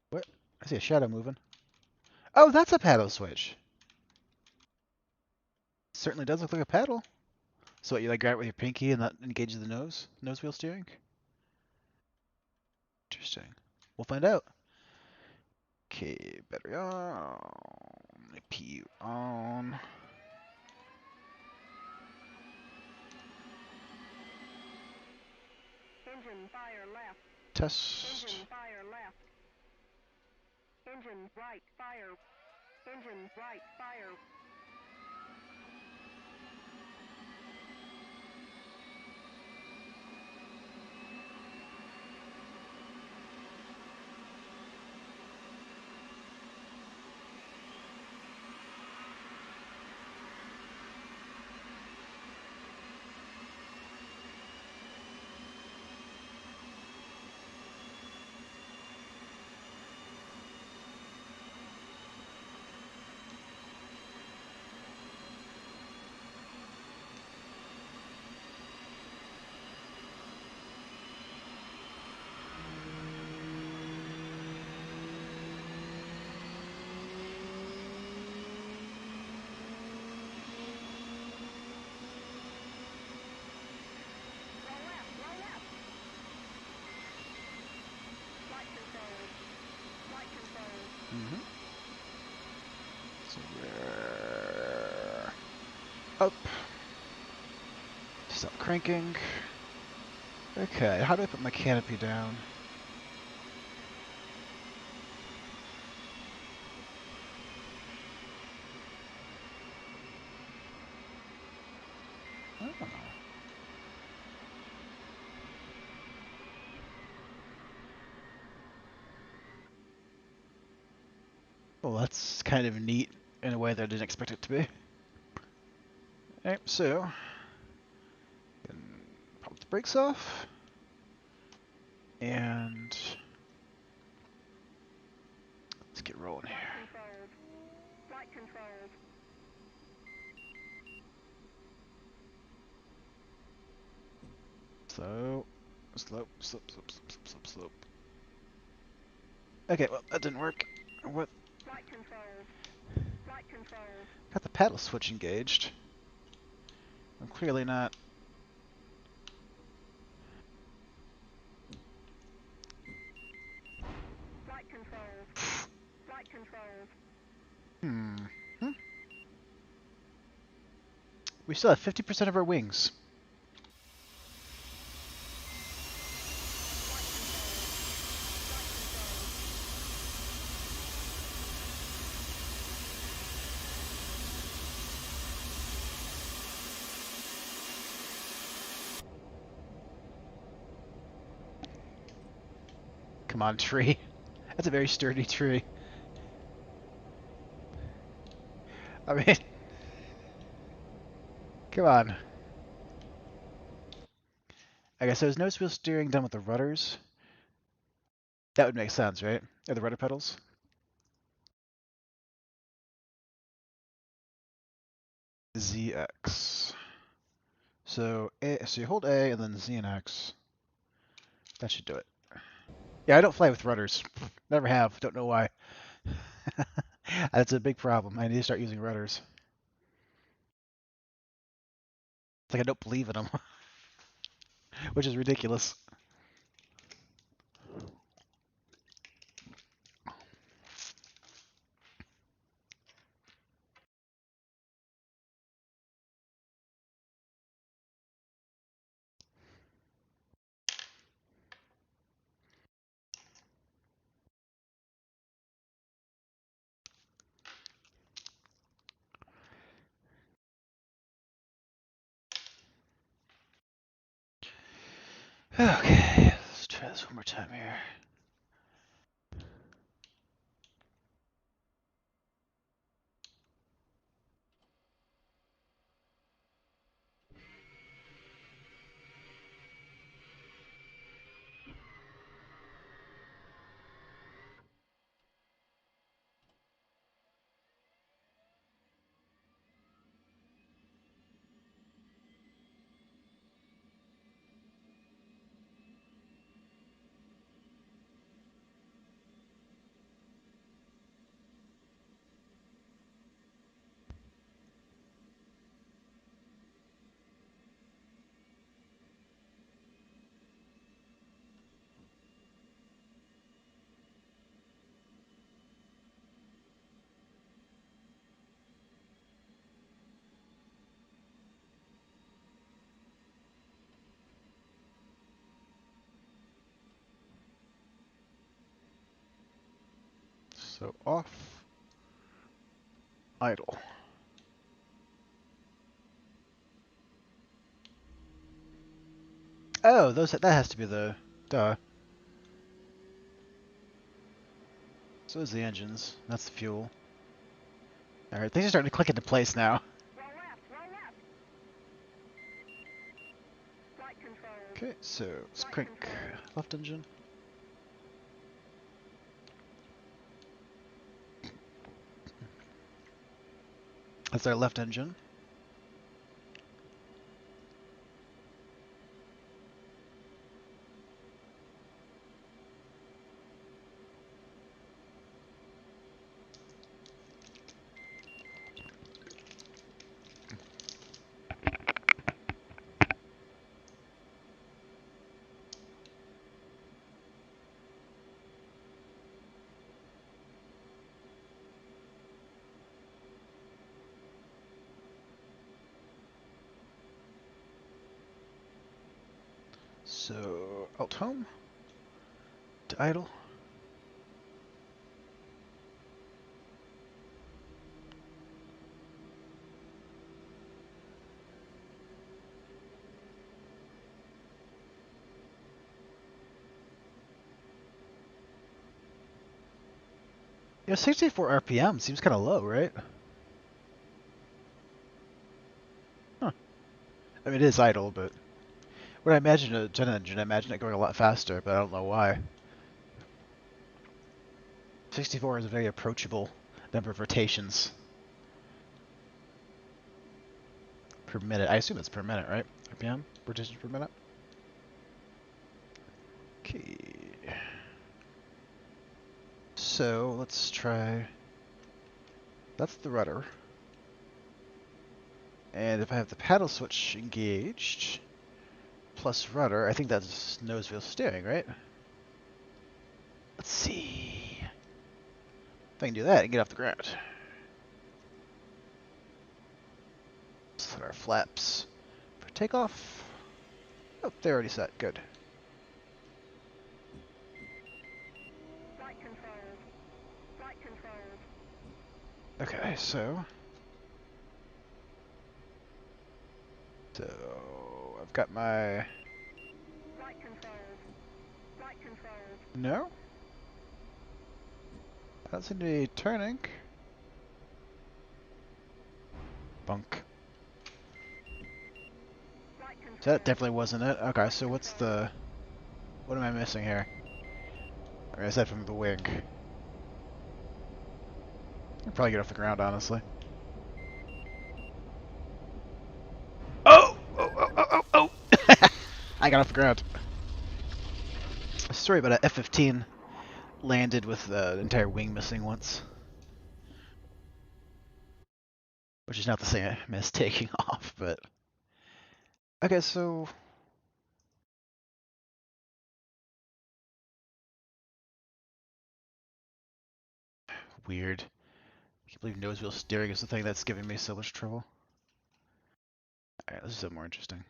[SPEAKER 1] What? I see a shadow moving. Oh, that's a paddle switch. Certainly does look like a paddle. So what, you like grab it with your pinky and that engages the nose wheel steering? Interesting. We'll find out. Okay, battery on. APU on.
[SPEAKER 2] Engine fire left.
[SPEAKER 1] Test.
[SPEAKER 2] Engine fire left. Engine right fire. Engine right fire.
[SPEAKER 1] Up. Stop cranking. Okay, how do I put my canopy down? Oh. Well, that's kind of neat in a way that I didn't expect it to be. Alright, so pop the brakes off, and let's get rolling here.
[SPEAKER 2] Flight controlled.
[SPEAKER 1] So, slope, slope, slope, slope, slope, slope, slope. Okay, well, that didn't work. What?
[SPEAKER 2] Flight controlled. Flight controlled.
[SPEAKER 1] Got the paddle switch engaged. I'm clearly not.
[SPEAKER 2] Flight controlled. Flight controlled.
[SPEAKER 1] Hmm. We still have 50% of our wings. Come on, tree. That's a very sturdy tree. I mean, come on. I guess there's nose wheel steering done with the rudders. That would make sense, right? Or the rudder pedals. ZX. So so you hold A and then Z and X. That should do it. Yeah, I don't fly with rudders. Never have. Don't know why. That's a big problem. I need to start using rudders. It's like I don't believe in them, which is ridiculous. Okay, let's try this one more time here. So off, idle. Oh, those that has to be the duh. So is the engines. That's the fuel. All right, things are starting to click into place now.
[SPEAKER 2] Roll left. Roll left. Flight controlled.
[SPEAKER 1] Okay, so let's
[SPEAKER 2] Flight
[SPEAKER 1] crank
[SPEAKER 2] controlled.
[SPEAKER 1] left engine. That's our left engine. So, alt home to idle. Yeah, 64 RPM seems kind of low, right? Huh. I mean, it is idle, but when I imagine a jet engine, I imagine it going a lot faster, but I don't know why. 64 is a very approachable number of rotations per minute. I assume it's per minute, right? RPM? Rotations per minute? Okay. So, let's try... That's the rudder. And if I have the paddle switch engaged, plus rudder, I think that's nose wheel steering, right? Let's see if I can do that and get off the ground. Set our flaps for takeoff. Oh, they're already set. Good.
[SPEAKER 2] Flight controls. Flight controls.
[SPEAKER 1] Okay, so I've got my
[SPEAKER 2] Flight controls. Flight controls.
[SPEAKER 1] no. I don't seem to be turning. Bunk.
[SPEAKER 2] Flight
[SPEAKER 1] So that
[SPEAKER 2] controls.
[SPEAKER 1] definitely wasn't it. Okay, so what's the... What am I missing here? I mean, aside from the wing. I'll probably get off the ground, honestly. Oh! Oh, oh, oh, oh, oh! I got off the ground. A story about a F-15 landed with the entire wing missing once. Which is not the same as taking off, but... Okay, so... Weird. I can't believe nose wheel steering is the thing that's giving me so much trouble. Alright, this is more interesting.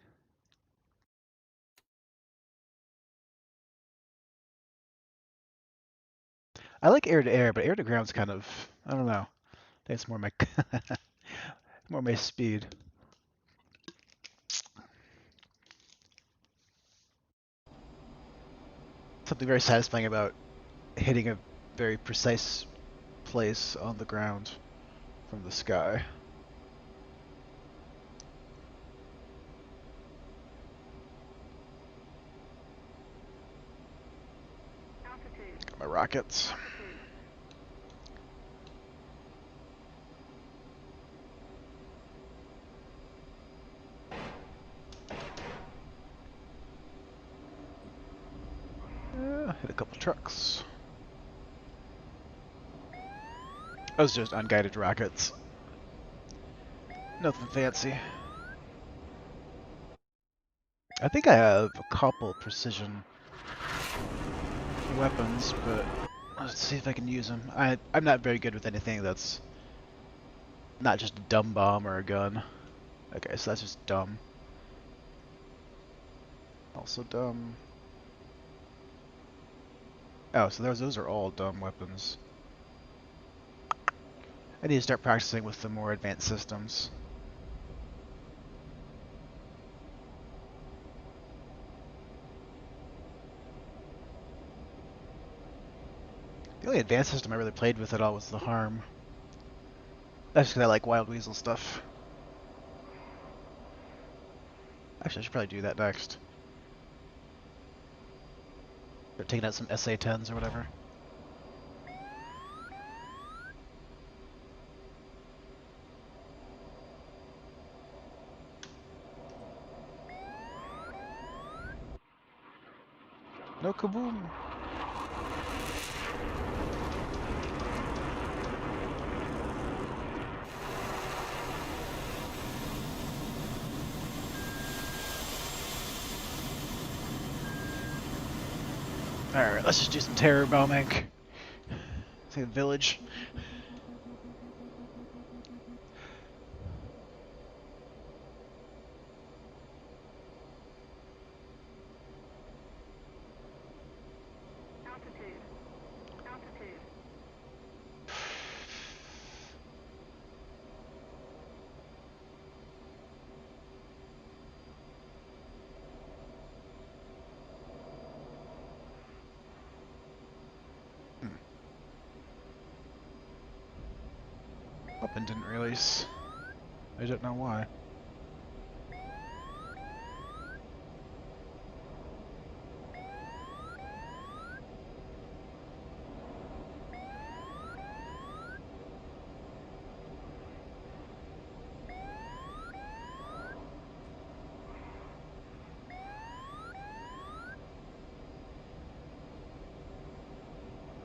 [SPEAKER 1] I like air to air, but air to ground's kind of... I don't know. I think it's more my... more my speed. Something very satisfying about hitting a very precise place on the ground from the sky.
[SPEAKER 2] Altitude.
[SPEAKER 1] Got my rockets.
[SPEAKER 2] Altitude.
[SPEAKER 1] Hit a couple trucks. Those are just unguided rockets. Nothing fancy. I think I have a couple precision weapons, but let's see if I can use them. I'm not very good with anything that's not just a dumb bomb or a gun. Okay, so that's just dumb. Also dumb. Oh, so those are all dumb weapons. I need to start practicing with the more advanced systems. The only advanced system I really played with at all was the Harm. That's just because I like Wild Weasel stuff. Actually, I should probably do that next. Start taking out some SA-10s or whatever. No kaboom! Alright, let's just do some terror bombing. See the village. weapon didn't release. I don't know why.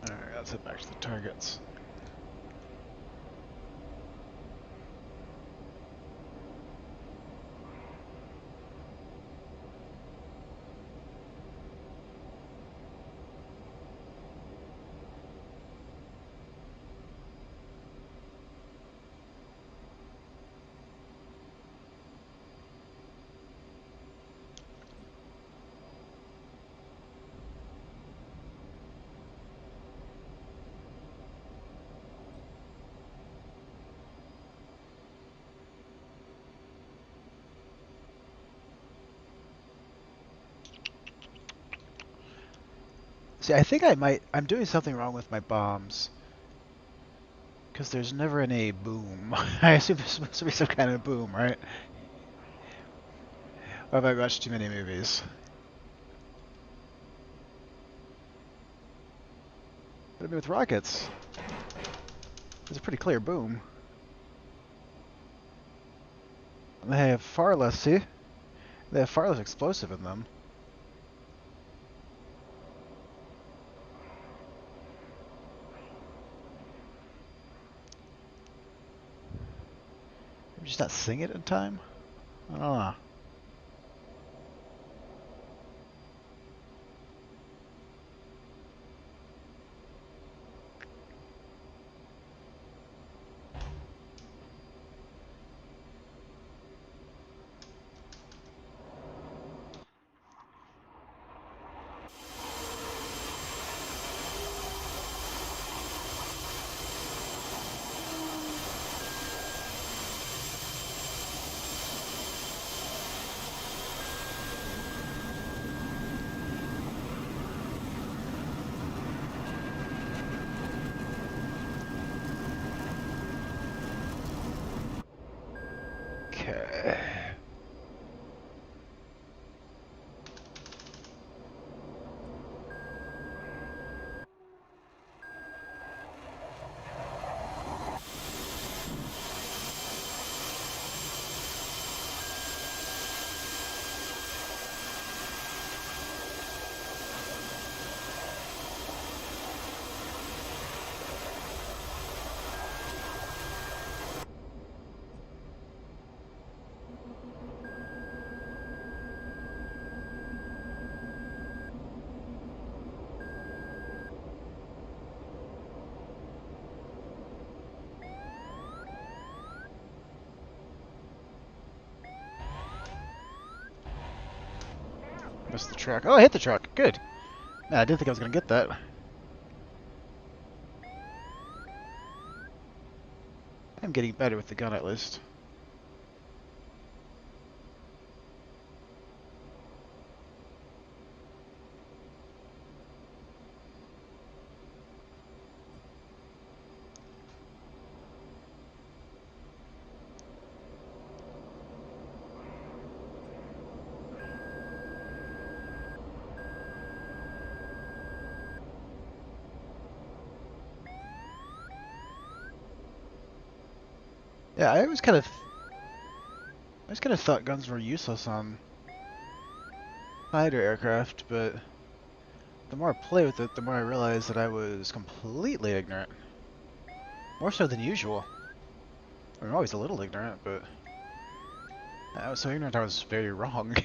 [SPEAKER 1] Alright, let's head back to the targets. See, I think I'm doing something wrong with my bombs. Because there's never any boom. I assume there's supposed to be some kind of boom, right? Or have I watched too many movies? What about with rockets? There's a pretty clear boom. They have far less, see? They have far less explosive in them. Maybe just not seeing it in time? I don't know. Okay. Missed the truck. Oh, I hit the truck. Good. Man, I didn't think I was going to get that. I'm getting better with the gun, at least. Yeah, I always kind of thought guns were useless on fighter aircraft, but the more I play with it, the more I realize that I was completely ignorant. More so than usual. I'm always a little ignorant, but I was so ignorant I was very wrong.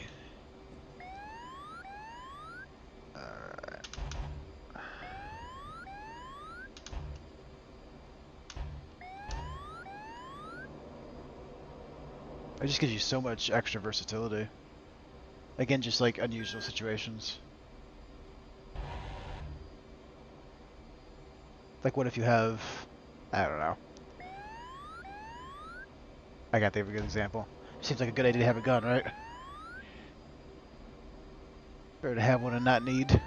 [SPEAKER 1] Alright. It just gives you so much extra versatility. Again, just like unusual situations. Like what if you have, I don't know. I can't think of a good example. Seems like a good idea to have a gun, right? Better to have one and not need.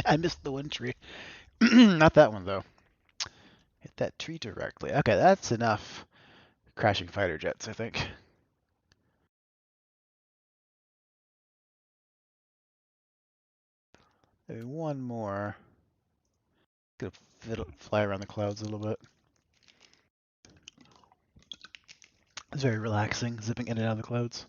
[SPEAKER 1] I missed the one tree. Not that one, though. Hit that tree directly. Okay, that's enough crashing fighter jets, I think. Maybe one more. Gonna fly around the clouds a little bit. It's very relaxing, zipping in and out of the clouds.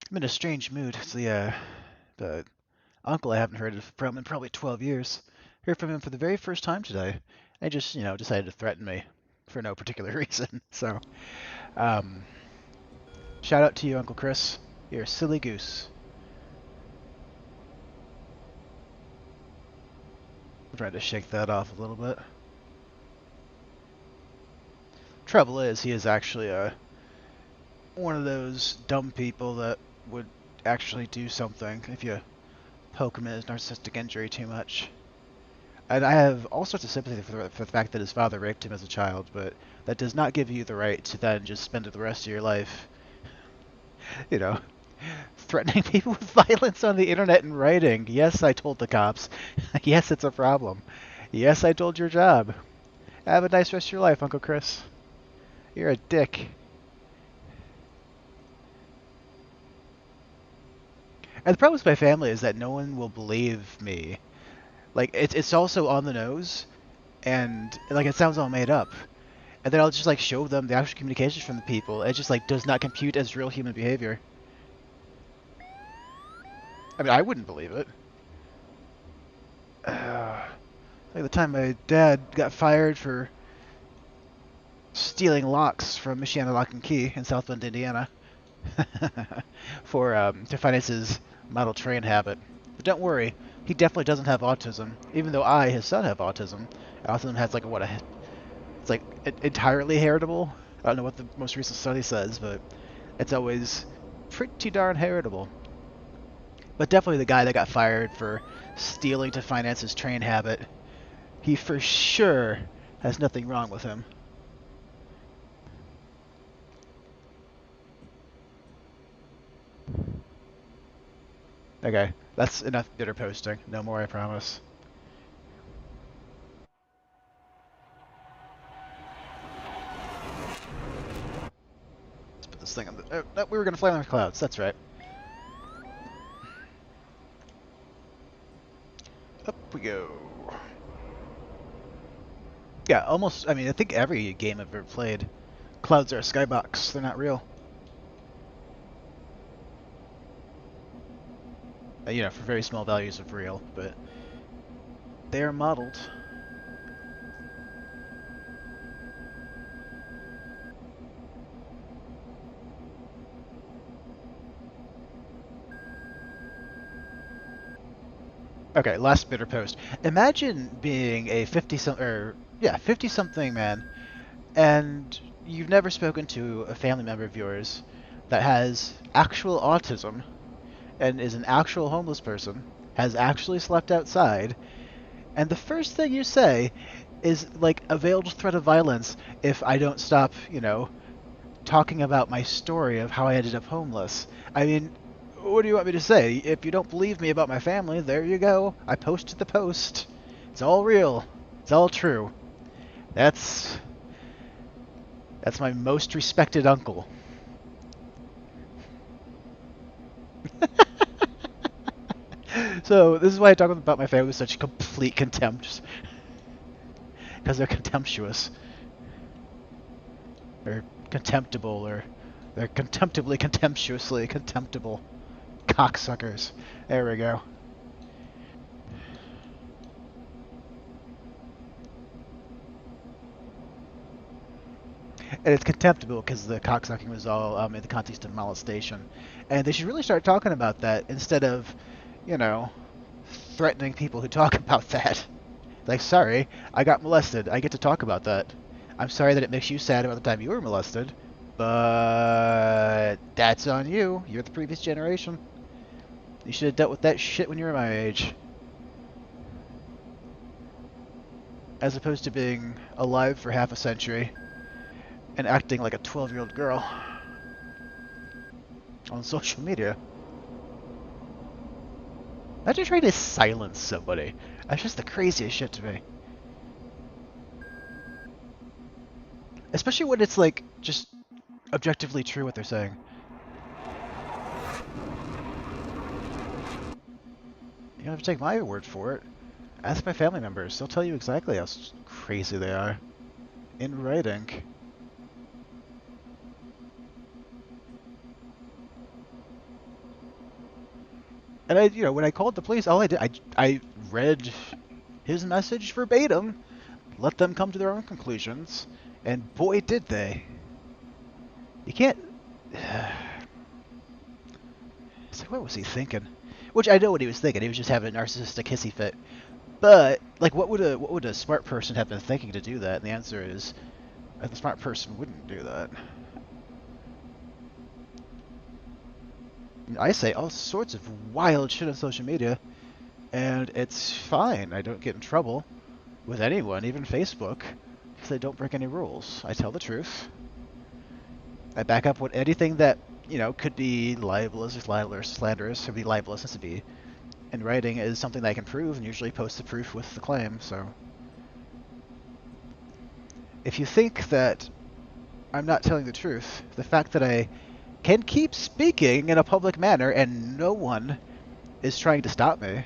[SPEAKER 1] I'm in a strange mood. It's the uncle I haven't heard from in probably 12 years. Heard from him for the very first time today. And just, decided to threaten me for no particular reason. So, um, shout out to you, Uncle Chris. You're a silly goose. I'm trying to shake that off a little bit. Trouble is, he is actually one of those dumb people that would actually do something if you poke him in his narcissistic injury too much. And I have all sorts of sympathy for the fact that his father raped him as a child, but that does not give you the right to then just spend the rest of your life, you know, threatening people with violence on the internet and writing. Yes, I told the cops. Yes, it's a problem. Yes, I told your job. Have a nice rest of your life, Uncle Chris. You're a dick. And the problem with my family is that no one will believe me. Like, it's also on the nose, and like it sounds all made up. And then I'll just like show them the actual communications from the people. It just like does not compute as real human behavior. I mean, I wouldn't believe it. Like the time my dad got fired for stealing locks from Michiana Lock and Key in South Bend, Indiana, for to finance his model train habit. But don't worry, he definitely doesn't have autism, even though I, his son, have autism. Autism has like it's like entirely heritable. I don't know what the most recent study says, but it's always pretty darn heritable. But definitely the guy that got fired for stealing to finance his train habit, he for sure has nothing wrong with him. Okay, that's enough bitter posting. No more, I promise. Let's put this thing on the... Oh, no, we were going to fly on the clouds. That's right. Up we go. Yeah, almost... I mean, I think every game I've ever played, clouds are a skybox. They're not real. For very small values of real, but they are modeled. Okay, last bitter post. Imagine being a 50-something man, and you've never spoken to a family member of yours that has actual autism and is an actual homeless person, has actually slept outside, and the first thing you say is like a veiled threat of violence if I don't stop, talking about my story of how I ended up homeless. I mean, what do you want me to say? If you don't believe me about my family, there you go. I posted the post. It's all real. It's all true. That's my most respected uncle. So this is why I talk about my family with such complete contempt, because they're contemptuous, or contemptible, or they're contemptibly, contemptuously contemptible cocksuckers. There we go. And it's contemptible because the cocksucking was all in the context of molestation, and they should really start talking about that instead of, you know, threatening people who talk about that. Like, sorry, I got molested. I get to talk about that. I'm sorry that it makes you sad about the time you were molested, but that's on you. You're the previous generation. You should have dealt with that shit when you were my age. As opposed to being alive for half a century and acting like a 12-year-old girl on social media. Imagine trying to silence somebody. That's just the craziest shit to me. Especially when it's like just objectively true what they're saying. You don't have to take my word for it. Ask my family members. They'll tell you exactly how crazy they are. In writing. And when I called the police, all I did, I read his message verbatim, let them come to their own conclusions, and boy did they. You can't... So what was he thinking? Which I know what he was thinking. He was just having a narcissistic hissy fit. But like, what would a smart person have been thinking to do that? And the answer is, a smart person wouldn't do that. I say all sorts of wild shit on social media, and it's fine. I don't get in trouble with anyone, even Facebook, because I don't break any rules. I tell the truth. I back up with anything that could be libelous or slanderous. Could be libelous. This would be in writing is something that I can prove, and usually post the proof with the claim. So, if you think that I'm not telling the truth, the fact that I can keep speaking in a public manner and no one is trying to stop me.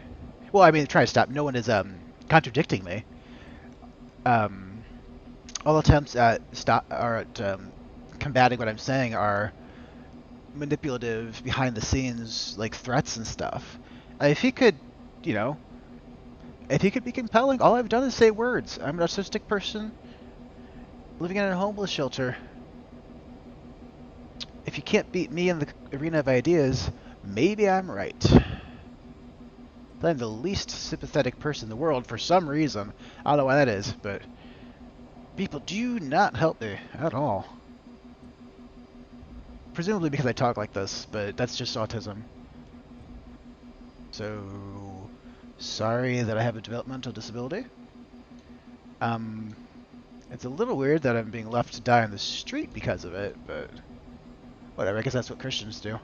[SPEAKER 1] Well, I mean, trying to stop. No one is contradicting me. Um, all attempts at combating what I'm saying are manipulative, behind the scenes, like threats and stuff. If he could, you know, if he could be compelling, all I've done is say words. I'm an autistic person living in a homeless shelter. If you can't beat me in the arena of ideas, maybe I'm right. I'm the least sympathetic person in the world for some reason. I don't know why that is, but people do not help me at all. Presumably because I talk like this, but that's just autism. So, sorry that I have a developmental disability. It's a little weird that I'm being left to die on the street because of it, but whatever, I guess that's what Christians do.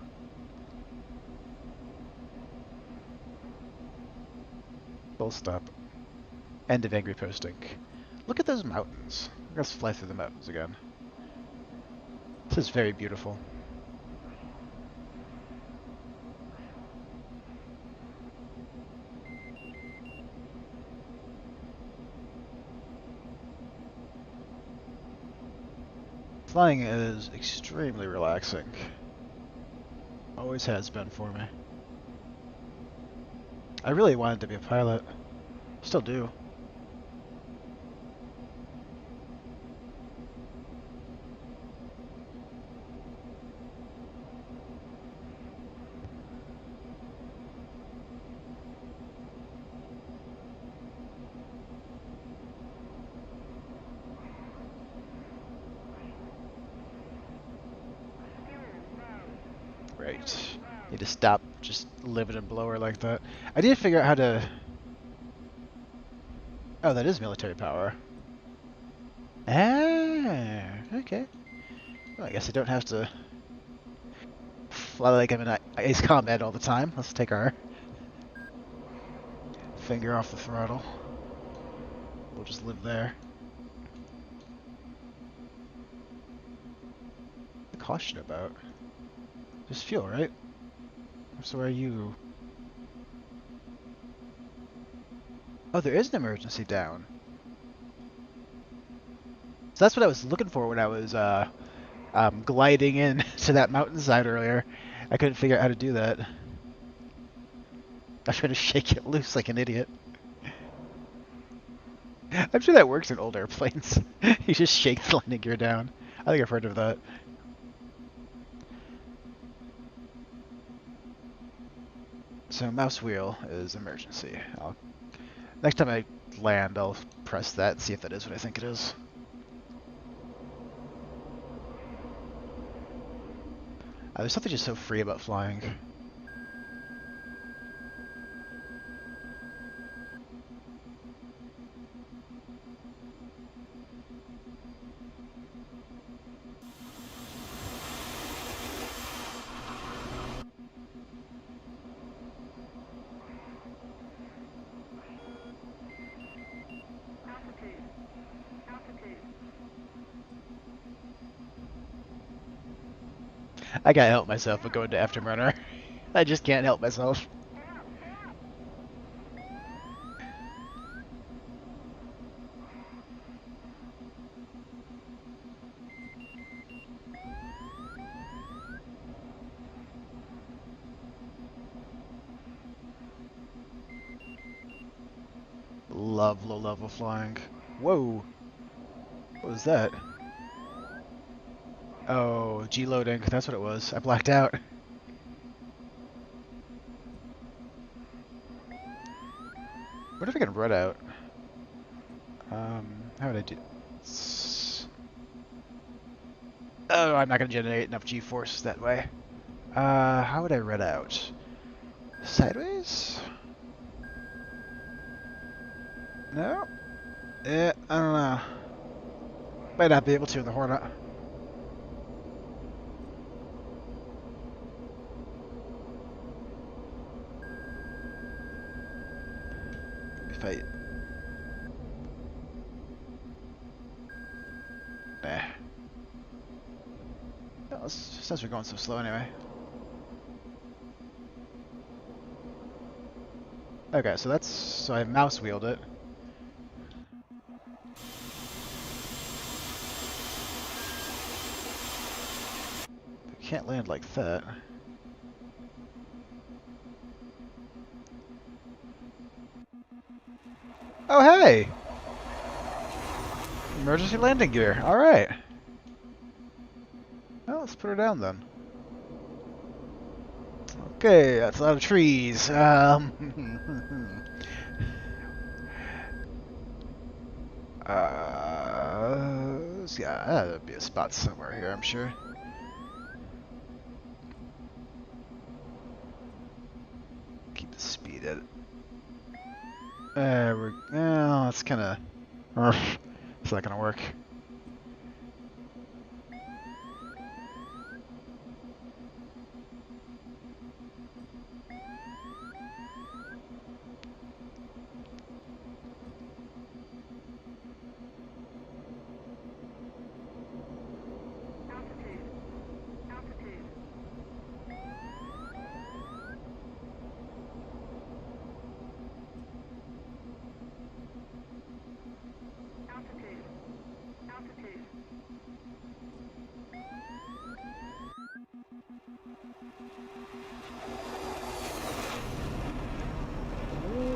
[SPEAKER 1] Full stop. End of angry posting. Look at those mountains. Let's fly through the mountains again. This is very beautiful. Flying is extremely relaxing. Always has been for me. I really wanted to be a pilot. Still do. Right. Need to stop just living in blower like that. I did figure out how to... Oh, that is military power. Ah, okay. Well, I guess I don't have to fly like I'm in Ace Combat all the time. Let's take our finger off the throttle. We'll just live there. The caution about? Just fuel, right? So are you... Oh, there is an emergency down. So that's what I was looking for when I was gliding in to that mountainside earlier. I couldn't figure out how to do that. I was trying to shake it loose like an idiot. I'm sure that works in old airplanes. You just shake the landing gear down. I think I've heard of that. So mouse wheel is emergency. Next time I land, I'll press that and see if that is what I think it is. There's something just so free about flying. I can't help myself but go into Afterburner. I just can't help myself. Love low level flying. Whoa, what was that? Oh, G loading. That's what it was. I blacked out. What if I can run out? How would I do? Oh, I'm not gonna generate enough G-force that way. How would I red out? Sideways? No? I don't know. Might not be able to in the Hornet. If I... Nah. No, since we're going so slow anyway. Okay, so that's... So I mouse wheeled it. I can't land like that. Oh, hey! Emergency landing gear. Alright. Well, let's put her down then. Okay, that's a lot of trees. Yeah, that'd be a spot somewhere here, I'm sure. Keep the speed at it. Well, it's kind of... It's not gonna work.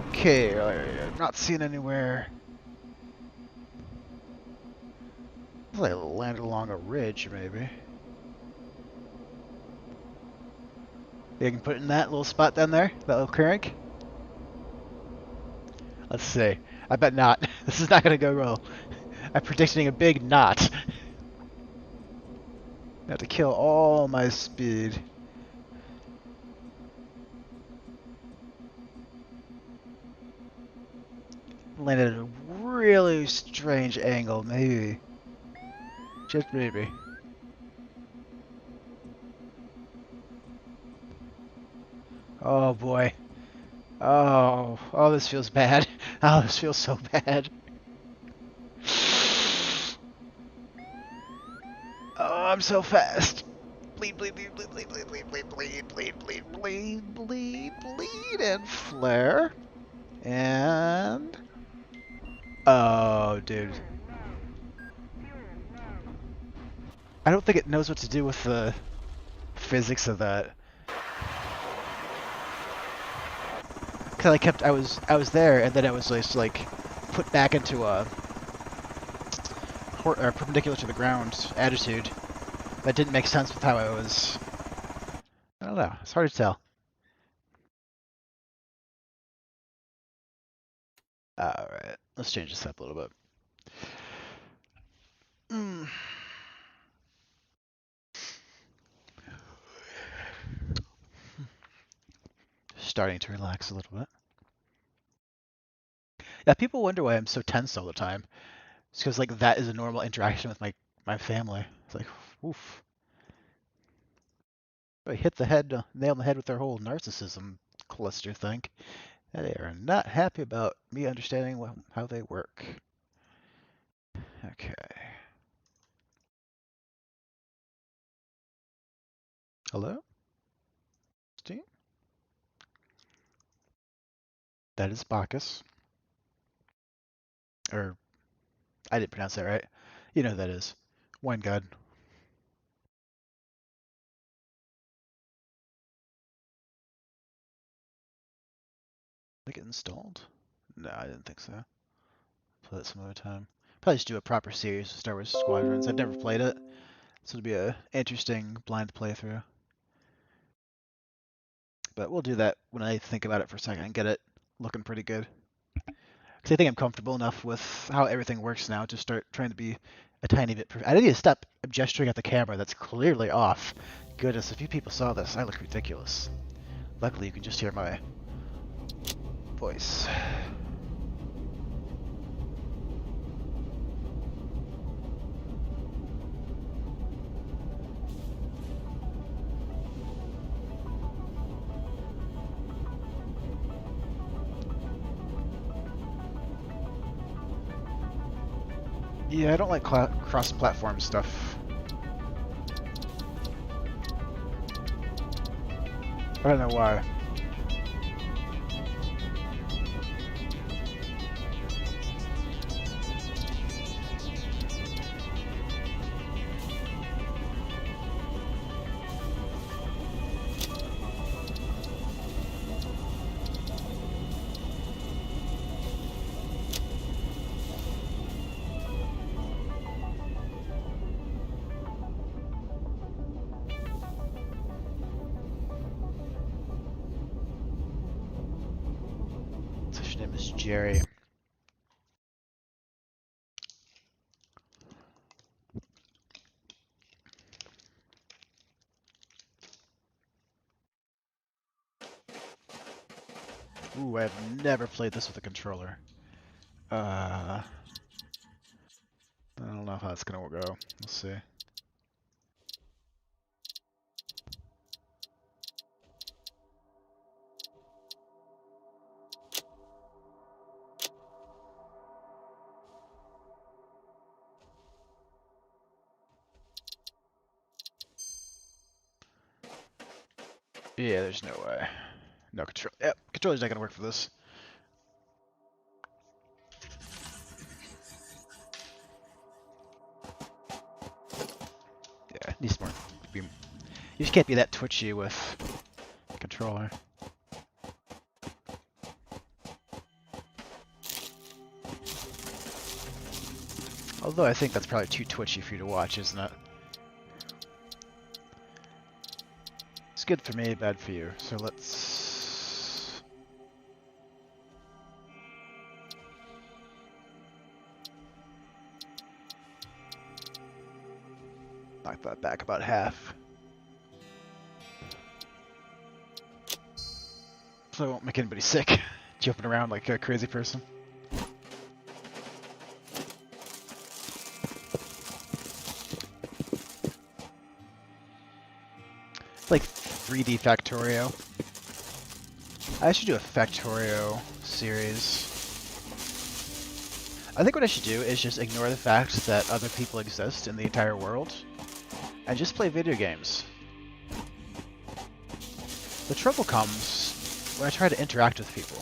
[SPEAKER 1] Okay, I'm not seeing anywhere. Looks like I landed along a ridge, maybe. You can put it in that little spot down there, that little crank. Let's see. I bet not. This is not gonna go well. I'm predicting a big knot. I have to kill all my speed. Landed at a really strange angle, maybe. Just maybe. Oh boy. Oh, this feels bad. Oh, this feels so bad. Oh, I'm so fast. Bleed, bleed, bleed, bleed, bleed, bleed, bleed, bleed, bleed, bleed, bleed, bleed, bleed, bleed, and flare. And... Oh, dude. I don't think it knows what to do with the physics of that. Cause I was there, and then I was just like put back into a perpendicular to the ground attitude. That didn't make sense with how I was. I don't know. It's hard to tell. All right, let's change this up a little bit. Mm. Starting to relax a little bit. Yeah, people wonder why I'm so tense all the time. It's because like that is a normal interaction with my family. It's like, oof. I hit the head, nail on the head with their whole narcissism cluster thing. And they are not happy about me understanding how they work. Okay. Hello? Steam? That is Bacchus. Or, I didn't pronounce that right. You know who that is. Wine God. Did I get installed? No, I didn't think so. Play that some other time. Probably just do a proper series of Star Wars Squadrons. I've never played it, so it'll be a interesting blind playthrough. But we'll do that when I think about it for a second and get it looking pretty good. Because I think I'm comfortable enough with how everything works now to start trying to be a tiny bit. I need to stop gesturing at the camera. That's clearly off. Goodness, if you people saw this, I look ridiculous. Luckily, you can just hear my voice. Yeah, I don't like cross-platform stuff. I don't know why. His name is Jerry. Ooh, I have never played this with a controller. I don't know how it's gonna go. We'll see. Yeah, there's no way. No control. Yep, controller's not gonna work for this. Yeah, needs more. You just can't be that twitchy with controller. Although I think that's probably too twitchy for you to watch, isn't it? It's good for me, bad for you. So let's... knock that back about half. So I won't make anybody sick, jumping around like a crazy person. Like 3D Factorio. I should do a Factorio series. I think what I should do is just ignore the fact that other people exist in the entire world and just play video games. The trouble comes when I try to interact with people.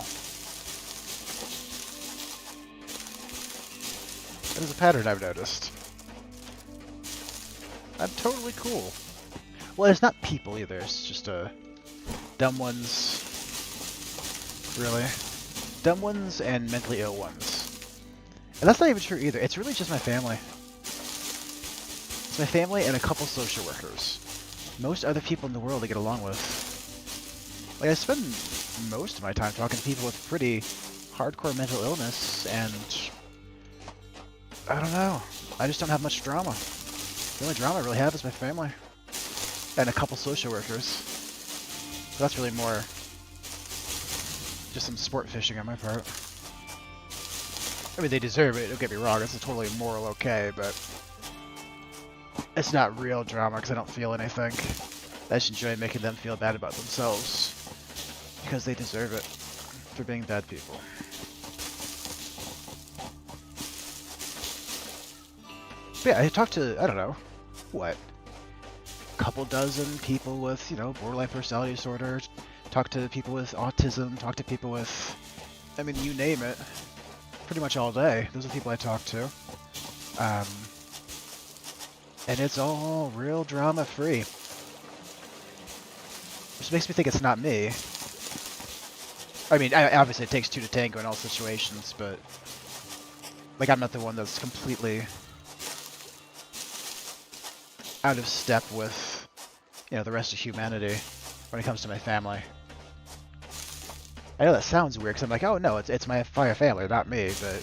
[SPEAKER 1] There's a pattern I've noticed. I'm totally cool. Well, it's not people either, it's just dumb ones. Really. Dumb ones and mentally ill ones. And that's not even true either, it's really just my family. It's my family and a couple social workers. Most other people in the world I get along with. Like, I spend most of my time talking to people with pretty hardcore mental illness, and I don't know. I just don't have much drama. The only drama I really have is my family. And a couple social workers. So that's really more just some sport fishing on my part. I mean, they deserve it, don't get me wrong, it's a totally moral okay, but it's not real drama because I don't feel anything. I just enjoy making them feel bad about themselves because they deserve it for being bad people. But yeah, I talked to, I don't know, what? couple dozen people with, borderline personality disorder, talk to people with autism, talk to people with, I mean, you name it, pretty much all day. Those are the people I talk to. And it's all real drama-free. Which makes me think it's not me. I mean, obviously it takes two to tango in all situations, but like I'm not the one that's completely out of step with, the rest of humanity when it comes to my family. I know that sounds weird because I'm like, oh no, it's my entire family, not me, but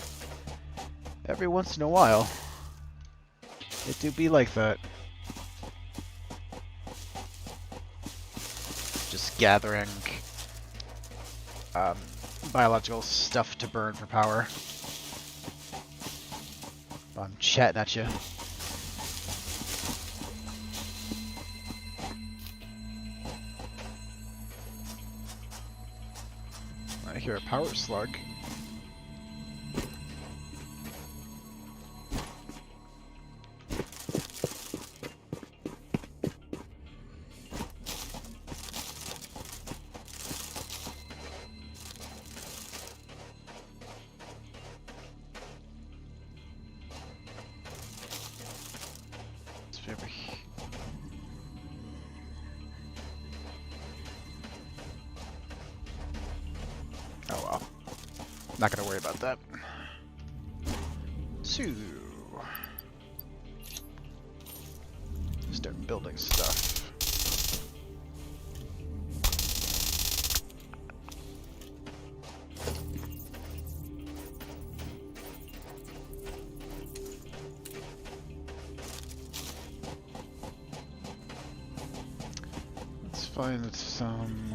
[SPEAKER 1] every once in a while, it do be like that. Just gathering biological stuff to burn for power. I'm chatting at you. I hear a power slug. Oh well. Not gonna worry about that. So, start building stuff. Let's find some.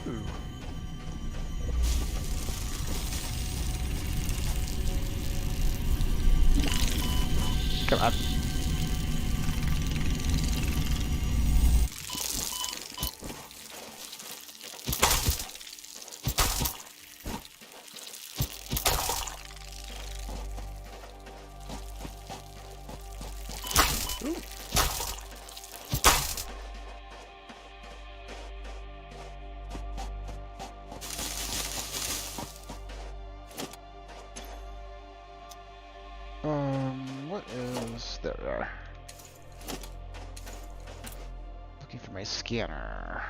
[SPEAKER 1] Ooh. Come on. Ooh. What is there? We are. Looking for my scanner.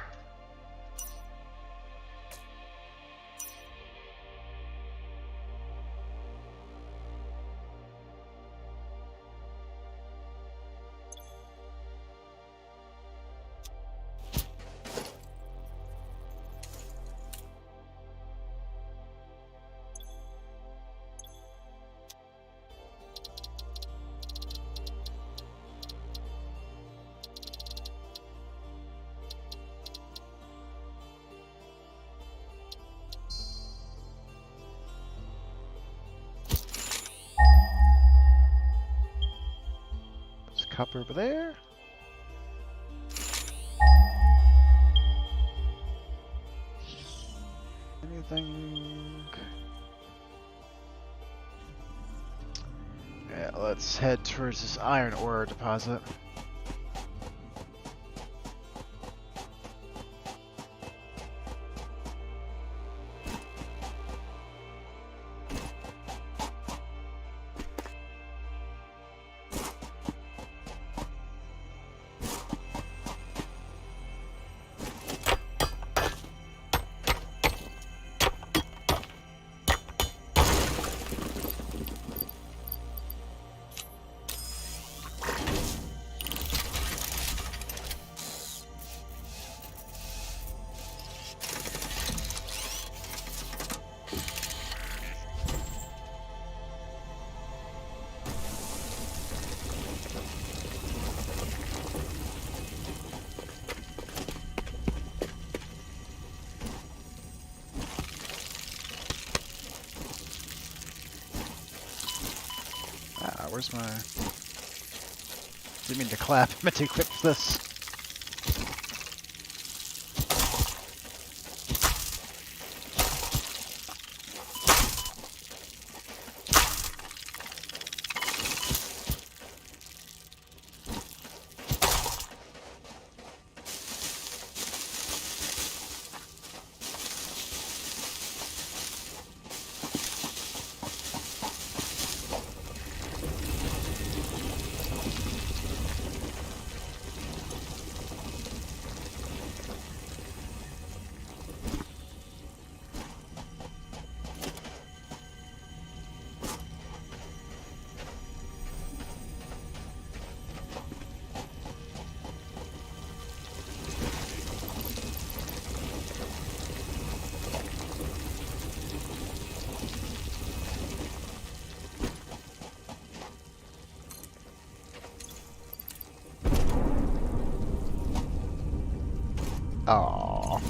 [SPEAKER 1] There's copper over there. Anything? Yeah, let's head towards this iron ore deposit. Where's my... Didn't mean to clap. I meant to equip this. Aww.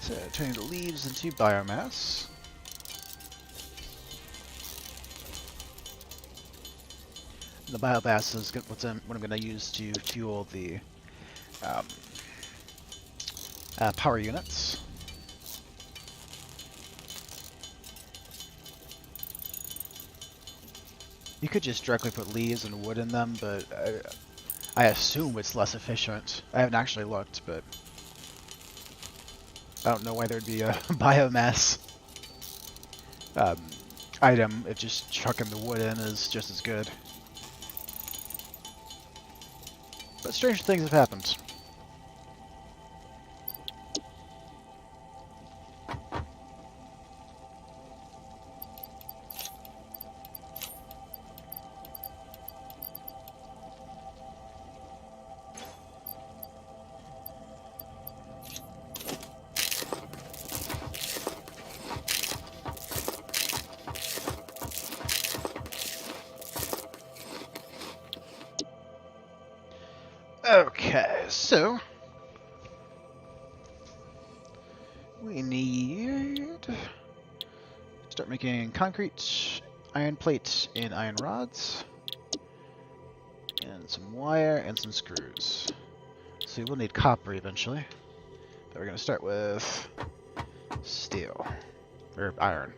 [SPEAKER 1] So, turning the leaves into biomass. The biomass is what I'm going to use to fuel the um, power units. You could just directly put leaves and wood in them, but I assume it's less efficient. I haven't actually looked, but I don't know why there'd be a biomass item if just chucking the wood in is just as good. But strange things have happened. Okay, so we need to start making concrete, iron plates, and iron rods, and some wire and some screws. So we'll need copper eventually, but we're going to start with steel, or iron.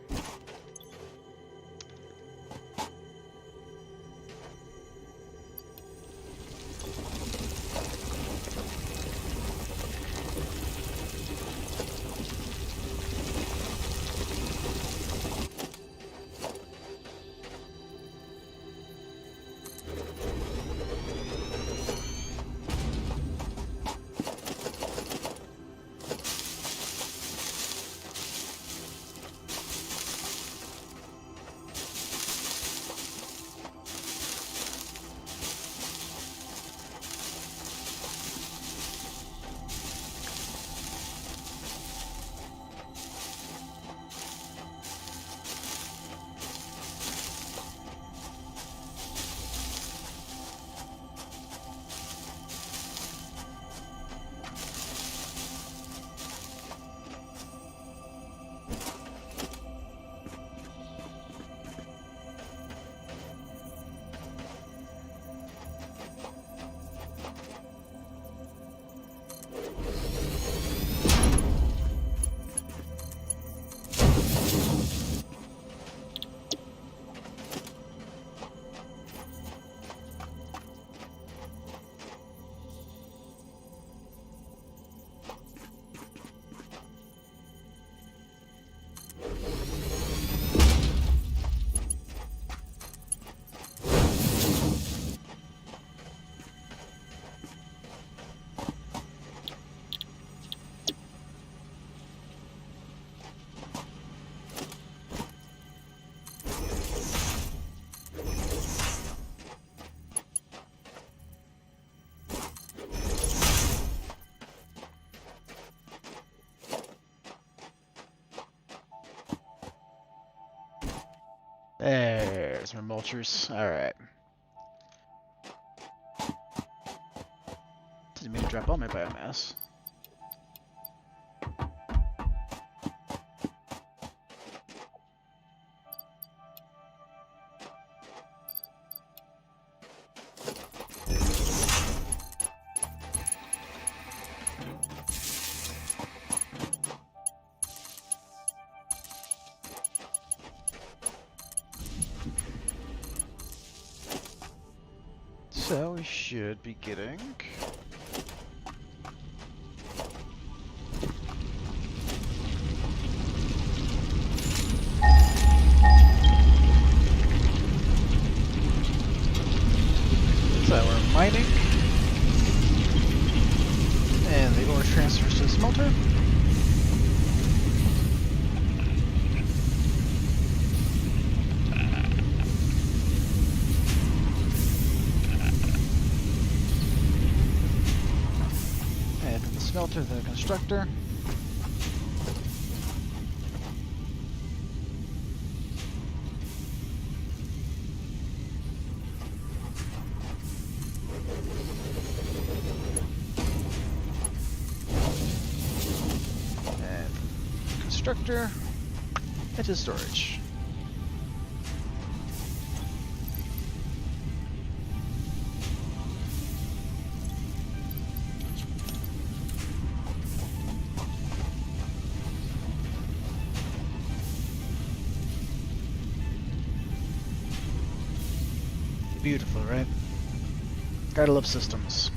[SPEAKER 1] There's my mulchers. Alright. Didn't mean to drop all my biomass. So we should be getting so we're mining, and the ore transfers to the smelter. And from the smelter to the constructor. And constructor into storage. Beautiful, right? Gotta love systems.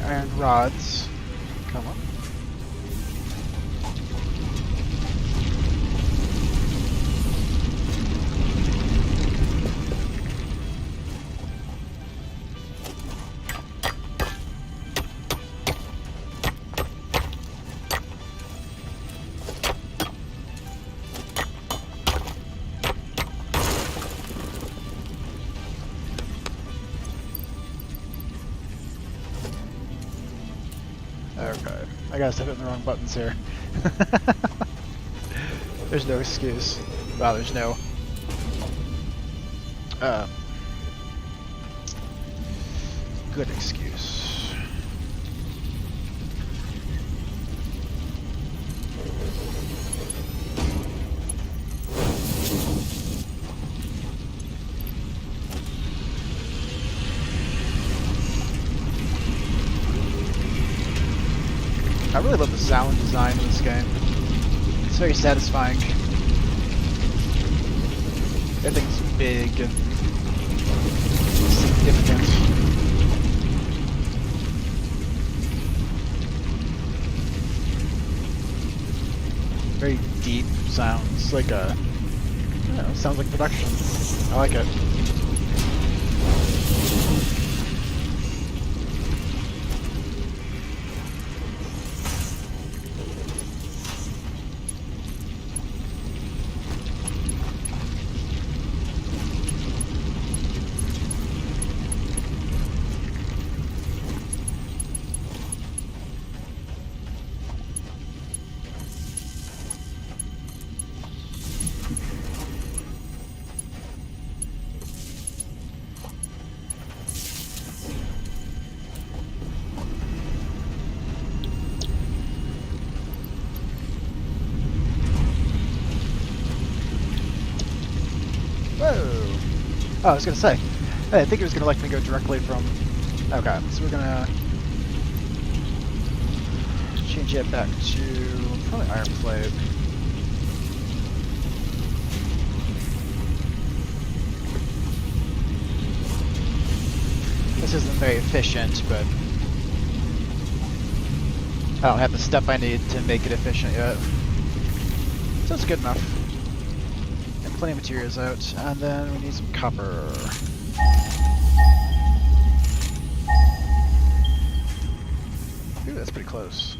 [SPEAKER 1] Iron rods. Come on. Okay, I gotta stop hitting the wrong buttons here. There's no excuse. Wow, there's no good excuse. I really love the sound design of this game. It's very satisfying. Everything's big and significant. Very deep sounds, like a, I don't know, sounds like production. I like it. Whoa! Oh, I was gonna say, I think it was gonna let me go directly from. Okay, so we're gonna change it back to probably iron plate. This isn't very efficient, but I don't have the stuff I need to make it efficient yet. So it's good enough. Got plenty of materials out, and then we need some copper. Ooh, that's pretty close.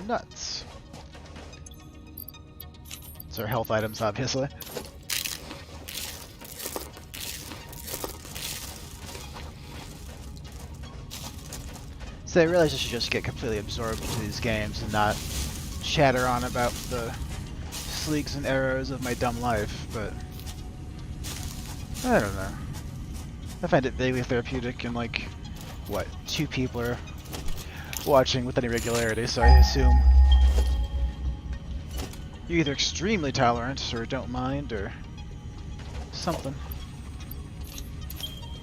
[SPEAKER 1] Nuts. So health items, obviously. So I realize I should just get completely absorbed into these games and not chatter on about the sleeks and arrows of my dumb life, but I don't know. I find it vaguely therapeutic and like, what, 2 people are watching with any regularity, so I assume you're either extremely tolerant or don't mind or something.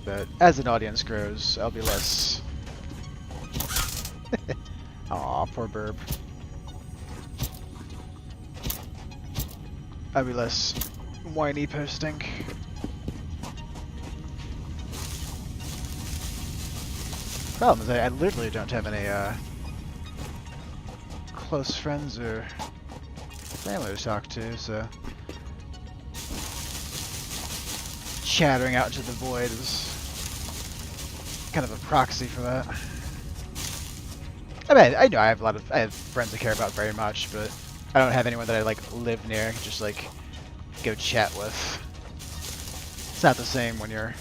[SPEAKER 1] But as an audience grows, I'll be less. Aw, poor burb. I'll be less whiny posting. Problem is I literally don't have any close friends or family to talk to, so chattering out into the void is kind of a proxy for that. I mean, I know I have friends I care about very much, but I don't have anyone that I like live near, just like go chat with. It's not the same when you're,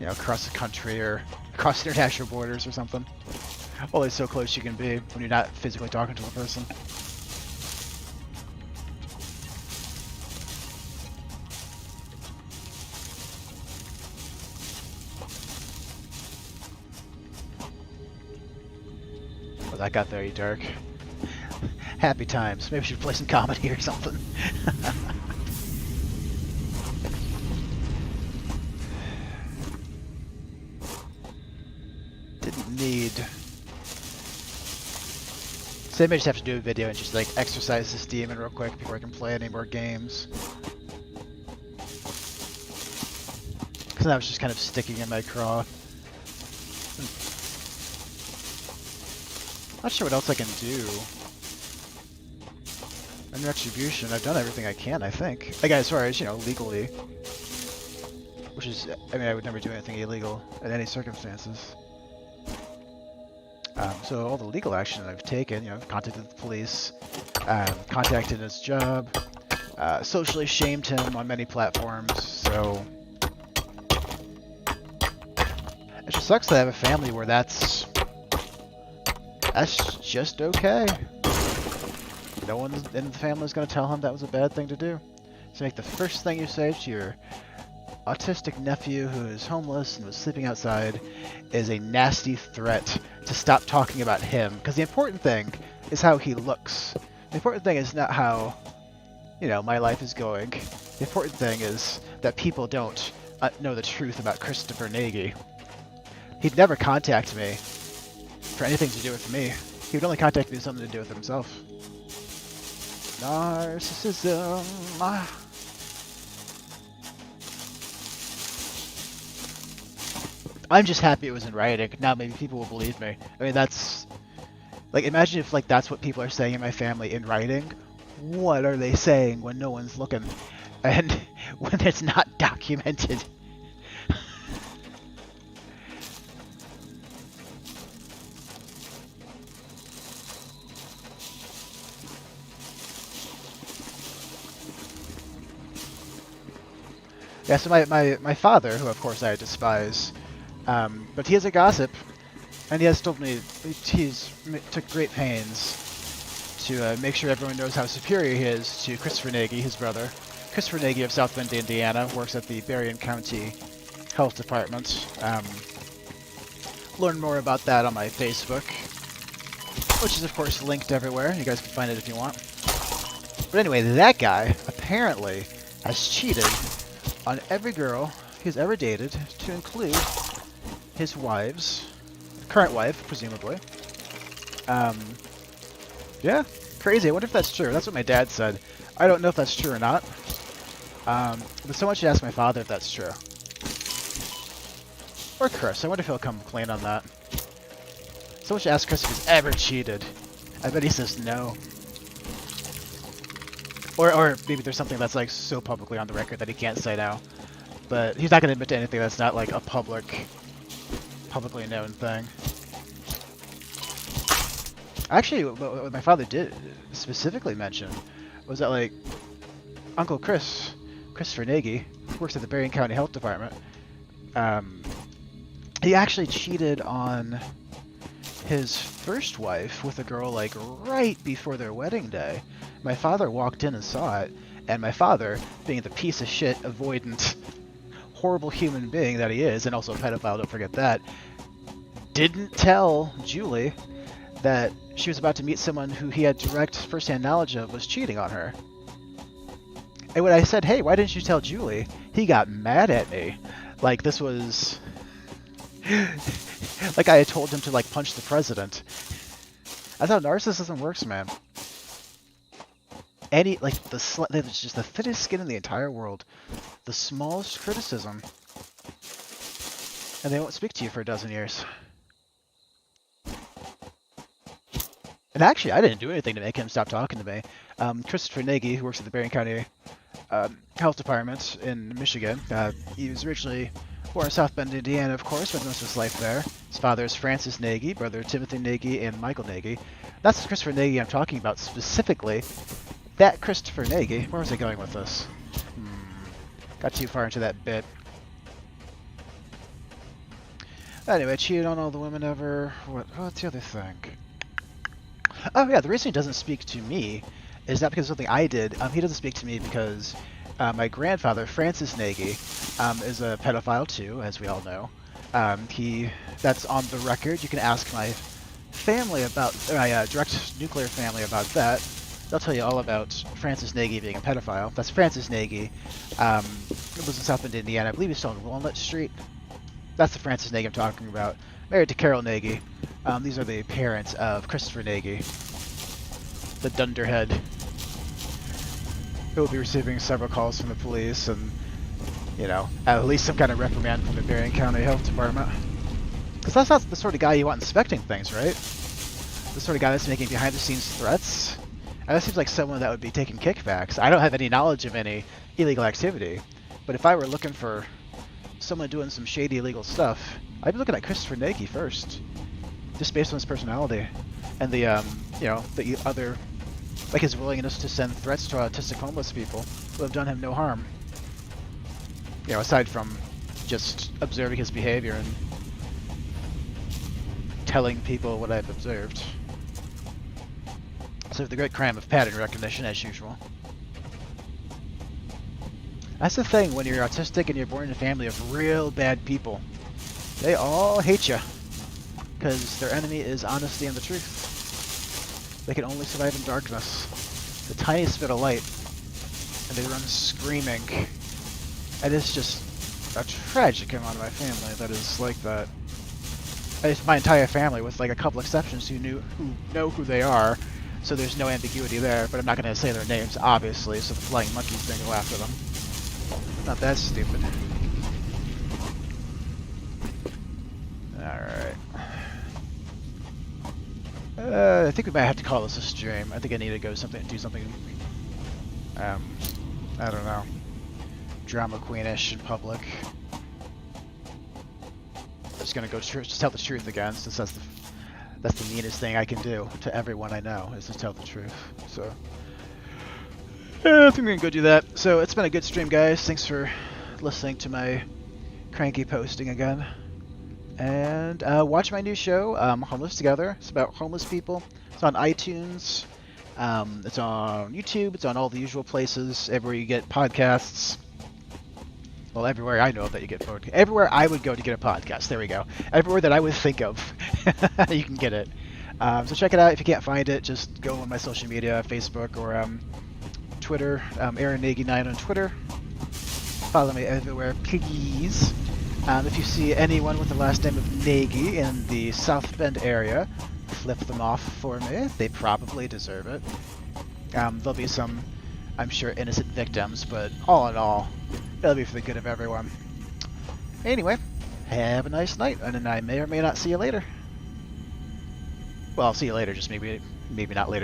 [SPEAKER 1] you know, across the country or across international borders or something. Only so close you can be when you're not physically talking to the person. Well, that got very dark. Happy times. Maybe we should play some comedy or something. need. So I may just have to do a video and just like exercise this demon real quick before I can play any more games. Because that was just kind of sticking in my craw. Not sure what else I can do. In Retribution, I've done everything I can, I think. Like, as far as, you know, legally. Which is, I mean, I would never do anything illegal in any circumstances. So all the legal action I've taken, you know, I've contacted the police, contacted his job, socially shamed him on many platforms, so... It just sucks to have a family where that's just okay. No one in the family is going to tell him that was a bad thing to do. So make the first thing you say to your autistic nephew who is homeless and was sleeping outside is a nasty threat to stop talking about him. Because the important thing is how he looks. The important thing is not how, you know, my life is going. The important thing is that people don't know the truth about Christopher Nagy. He'd never contact me for anything to do with me. He would only contact me with something to do with himself. Narcissism. I'm just happy it was in writing. Now maybe people will believe me. I mean, that's... Like, imagine if, like, that's what people are saying in my family in writing. What are they saying when no one's looking? And when it's not documented? Yeah, so my father, who of course I despise, but he is a gossip, and he has told me took great pains to make sure everyone knows how superior he is to Christopher Nagy, his brother. Christopher Nagy of South Bend, Indiana, works at the Berrien County Health Department. Learn more about that on my Facebook, which is of course linked everywhere. You guys can find it if you want. But anyway, that guy apparently has cheated on every girl he's ever dated, to include his wife's current wife, presumably. Yeah, crazy. I wonder if that's true. That's what my dad said. I don't know if that's true or not. But someone should ask my father if that's true. Or Chris. I wonder if he'll come clean on that. Someone should ask Chris if he's ever cheated. I bet he says no. Or maybe there's something that's like so publicly on the record that he can't say now. But he's not going to admit to anything that's not like a publicly known thing. Actually, what my father did specifically mention was that like Uncle Christopher Nagy, who works at the Berrien County Health Department, he actually cheated on his first wife with a girl like right before their wedding day. My father walked in and saw it, and my father, being the piece of shit, avoidant, horrible human being that he is, and also a pedophile, don't forget that, didn't tell Julie that she was about to meet someone who he had direct first-hand knowledge of was cheating on her. And when I said, hey, why didn't you tell Julie? He got mad at me. Like this was... like I had told him to like punch the president. That's how narcissism works, man. Like there's just the thinnest skin in the entire world. The smallest criticism, and they won't speak to you for a dozen years. And actually, I didn't do anything to make him stop talking to me. Christopher Nagy, who works at the Berrien County Health Department in Michigan, he was originally born in South Bend, Indiana, of course, spent most of his life there. His father is Francis Nagy, brother Timothy Nagy, and Michael Nagy. That's Christopher Nagy I'm talking about specifically. That Christopher Nagy. Where was I going with this? Got too far into that bit. Anyway, cheated on all the women ever. What's the other thing? Oh yeah, the reason he doesn't speak to me is not because of something I did. He doesn't speak to me because my grandfather, Francis Nagy, is a pedophile too, as we all know. That's on the record. You can ask my family about my direct nuclear family about that. They'll tell you all about Francis Nagy being a pedophile. That's Francis Nagy. It was in South Bend, Indiana. I believe he's still on Walnut Street. That's the Francis Nagy I'm talking about. Married to Carol Nagy. These are the parents of Christopher Nagy, the dunderhead, who will be receiving several calls from the police and, you know, at least some kind of reprimand from the Marion County Health Department. Because that's not the sort of guy you want inspecting things, right? The sort of guy that's making behind-the-scenes threats. And that seems like someone that would be taking kickbacks. I don't have any knowledge of any illegal activity, but if I were looking for someone doing some shady illegal stuff, I'd be looking at Christopher Nagy first, just based on his personality and the you know, the other, like his willingness to send threats to autistic homeless people who have done him no harm. You know, aside from just observing his behavior and telling people what I've observed. So the great crime of pattern recognition, as usual. That's the thing when you're autistic and you're born in a family of real bad people. They all hate you because their enemy is honesty and the truth. They can only survive in darkness. The tiniest bit of light, and they run screaming. And it's just a tragic amount of my family that is like that. It's my entire family, with like a couple exceptions who know who they are, so there's no ambiguity there. But I'm not going to say their names, obviously, so the flying monkeys don't go after them. Not that stupid. Alright. I think we might have to call this a stream. I think I need to go do something, I don't know, drama queenish in public. I'm just gonna go just tell the truth again, since that's the meanest thing I can do to everyone I know, is just tell the truth. So I think we're gonna go do that. So it's been a good stream, guys. Thanks for listening to my cranky posting again. And watch my new show, Homeless Together. It's about homeless people. It's on iTunes. It's on YouTube. It's on all the usual places, everywhere you get podcasts. Well, everywhere I know of that you get podcasts. Everywhere I would go to get a podcast. There we go. Everywhere that I would think of, you can get it. So check it out. If you can't find it, just go on my social media, Facebook or Twitter. Aaron Nagy 9 on Twitter. Follow me everywhere, please. If you see anyone with the last name of Nagy in the South Bend area, flip them off for me. They probably deserve it. There'll be some, I'm sure, innocent victims, but all in all, it'll be for the good of everyone. Anyway, have a nice night, and then I may or may not see you later. Well, I'll see you later, just maybe not later